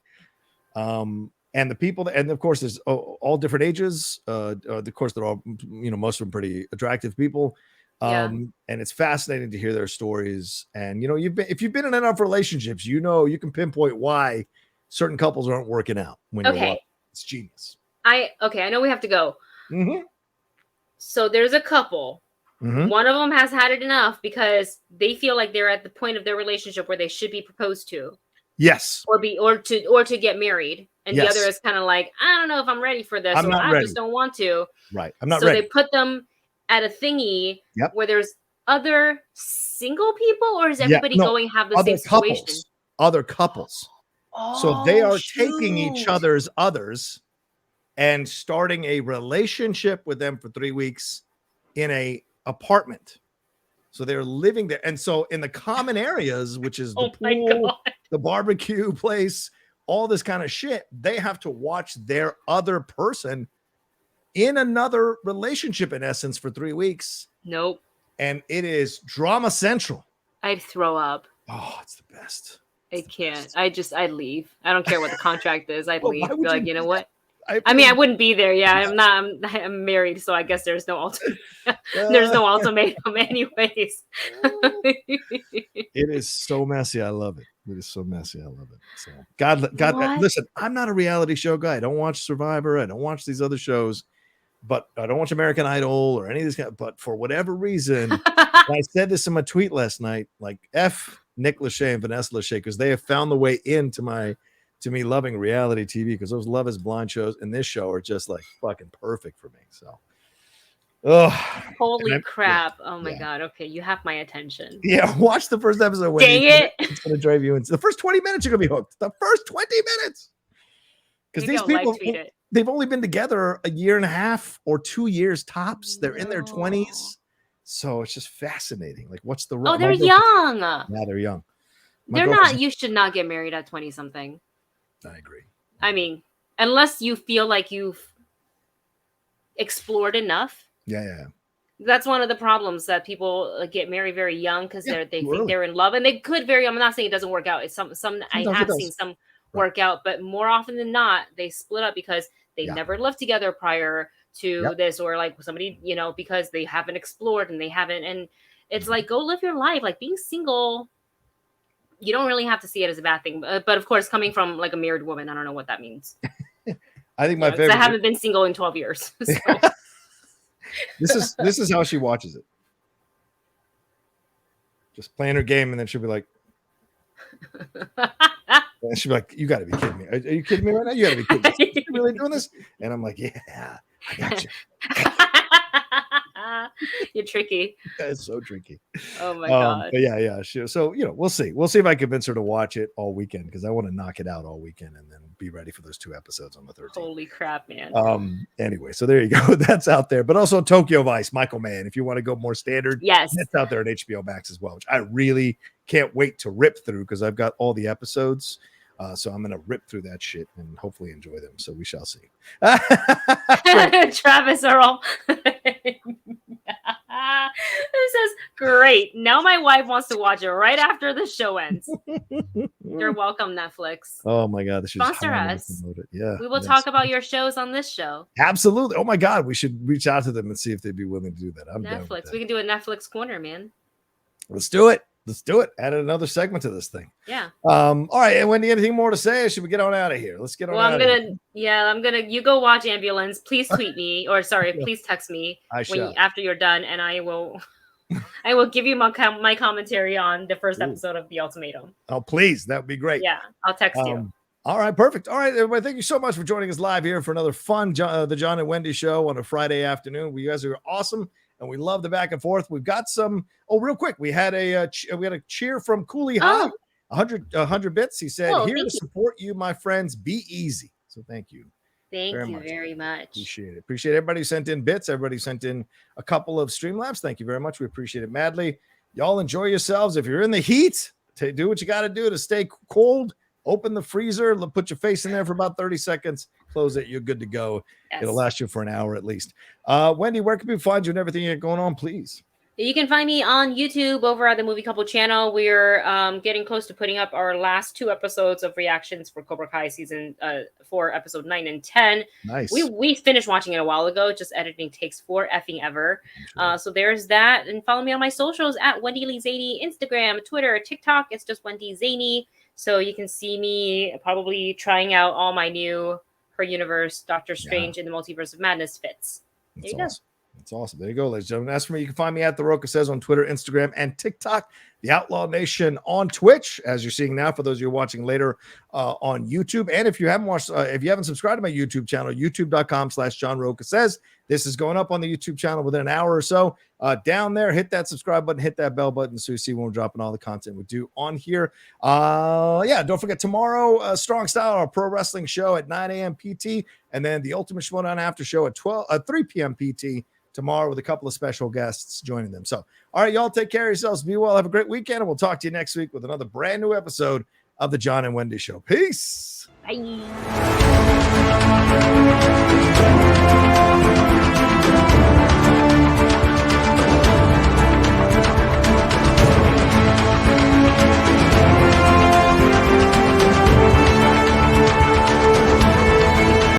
A: And the people, and of course, there's all different ages. Of course, they're all, most of them pretty attractive people. And it's fascinating to hear their stories. And if you've been in enough relationships, you can pinpoint why certain couples aren't working out when you're watching. It's genius.
B: I know we have to go.
A: Mm-hmm.
B: So there's a couple. Mm-hmm. One of them has had it enough because they feel like they're at the point of their relationship where they should be proposed to.
A: Yes.
B: Or to get married. And the other is kind of like, I don't know if I'm ready for this. I just don't want to.
A: Right. I'm not ready.
B: So they put them at a thingy where there's other single people, or is everybody going to have the same situation?
A: Other couples. So they are taking each other's others and starting a relationship with them for 3 weeks in a apartment. So they're living there. And so in the common areas, which is the pool, the barbecue place, all this kind of shit, they have to watch their other person in another relationship, in essence, for 3 weeks.
B: Nope.
A: And it is drama central.
B: I'd throw up.
A: Oh, it's the best.
B: I can't. I'd leave. I don't care what the contract is. I'd leave. Be like, you know what?
A: I
B: mean, I wouldn't be there. Yeah, I'm married, so I guess there's no ultimatum anyways.
A: It is so messy. I love it. It is so messy. I love it. So God, listen, I'm not a reality show guy. I don't watch Survivor. I don't watch these other shows, but I don't watch American Idol or any of these. But for whatever reason, I said this in my tweet last night, like F Nick Lachey and Vanessa Lachey, because they have found the way into me loving reality TV, because those Love is Blind shows and this show are just like fucking perfect for me. So,
B: holy crap. Oh my God. Okay. You have my attention.
A: Yeah. Watch the first episode.
B: Dang it.
A: It's going to drive you into the first 20 minutes. You're going to be hooked. The first 20 minutes. Because these people, they've only been together a year and a half or 2 years tops. They're in their 20s. So it's just fascinating. Like, what's the
B: they're young.
A: Yeah, they're young.
B: You should not get married at 20 something.
A: I agree.
B: I mean, unless you feel like you've explored enough.
A: Yeah.
B: That's one of the problems, that people get married very young because they think they're in love, and they could I'm not saying it doesn't work out. It's some I have seen some work out, but more often than not, they split up because they never lived together prior to this, or like somebody, because they haven't explored and they haven't. And it's like, go live your life. Like, being single, you don't really have to see it as a bad thing. But of course, coming from like a married woman, I don't know what that means.
A: I think my favorite.
B: I haven't been single in 12 years. So.
A: This is how she watches it. Just playing her game, and then she'll be like, and she'll be like, "You got to be kidding me! Are you kidding me right now? You got to be kidding me! Are you really doing this?" And I'm like, "Yeah, I got you."
B: You're tricky.
A: It's so tricky.
B: Oh my God.
A: But yeah. So we'll see. We'll see if I convince her to watch it all weekend, because I want to knock it out all weekend and then be ready for those 2 episodes on the 13th.
B: Holy crap, man.
A: Anyway, so there you go. That's out there. But also Tokyo Vice, Michael Mann. If you want to go more standard,
B: yes,
A: it's out there on HBO Max as well, which I really can't wait to rip through, because I've got all the episodes. So I'm going to rip through that shit and hopefully enjoy them. So we shall see.
B: Travis Earl. This is great. Now my wife wants to watch it right after the show ends. You're welcome, Netflix.
A: Oh my God. This should
B: sponsor us.
A: Yeah.
B: We will talk about your shows on this show.
A: Absolutely. Oh my God. We should reach out to them and see if they'd be willing to do that. I'm
B: Netflix. We can do a Netflix corner, man.
A: Let's do it. Add another segment to this thing.
B: Yeah.
A: All right. And Wendy, anything more to say? Or should we get on out of here? Let's get on out of here.
B: You go watch Ambulance. Please tweet me, or please text me after you're done, and I will give you my commentary on the first episode of The Ultimatum.
A: Oh, please. That would be great.
B: Yeah. I'll text you.
A: All right. Perfect. All right, everybody. Thank you so much for joining us live here for another fun, the John and Wendy show on a Friday afternoon. You guys are awesome. And we love the back and forth. We've got some. Oh, real quick, we had a cheer from Cooley High, 100 bits. He said, "Here to support you, my friends. Be easy." So thank you.
B: Thank you very much.
A: Appreciate it. Appreciate everybody who sent in bits. Everybody sent in a couple of Streamlabs. Thank you very much. We appreciate it madly. Y'all enjoy yourselves. If you're in the heat, do what you got to do to stay cold. Open the freezer, put your face in there for about 30 seconds, close it, you're good to go. Yes. It'll last you for an hour at least. Wendy, where can we find you and everything you got going on, please?
B: You can find me on YouTube over at the Movie Couple channel. We're getting close to putting up our last 2 episodes of reactions for Cobra Kai season 4, episode 9 and 10.
A: Nice.
B: We finished watching it a while ago. Just editing takes for effing ever.
A: Sure.
B: So there's that. And follow me on my socials at Wendy Lee Zany, Instagram, Twitter, TikTok. It's just Wendy Zany. So you can see me probably trying out all my new Her Universe, Doctor Strange in the Multiverse of Madness fits. There you go.
A: That's awesome. There you go, ladies and gentlemen. As for me, you can find me at The Rocha Says on Twitter, Instagram, and TikTok. The Outlaw Nation on Twitch, as you're seeing now, for those of you watching later on YouTube. And if you haven't watched, if you haven't subscribed to my YouTube channel, youtube.com/John Rocha Says. This is going up on the YouTube channel within an hour or so. Down there, hit that subscribe button, hit that bell button so you see when we're dropping all the content we do on here. Don't forget tomorrow, Strong Style, our pro wrestling show at 9 a.m. PT, and then the Ultimate Showdown after show at 3 p.m. PT. Tomorrow with a couple of special guests joining them. So, all right, y'all take care of yourselves. Be well. Have a great weekend. And we'll talk to you next week with another brand new episode of the John and Wendy Show. Peace.
B: Bye.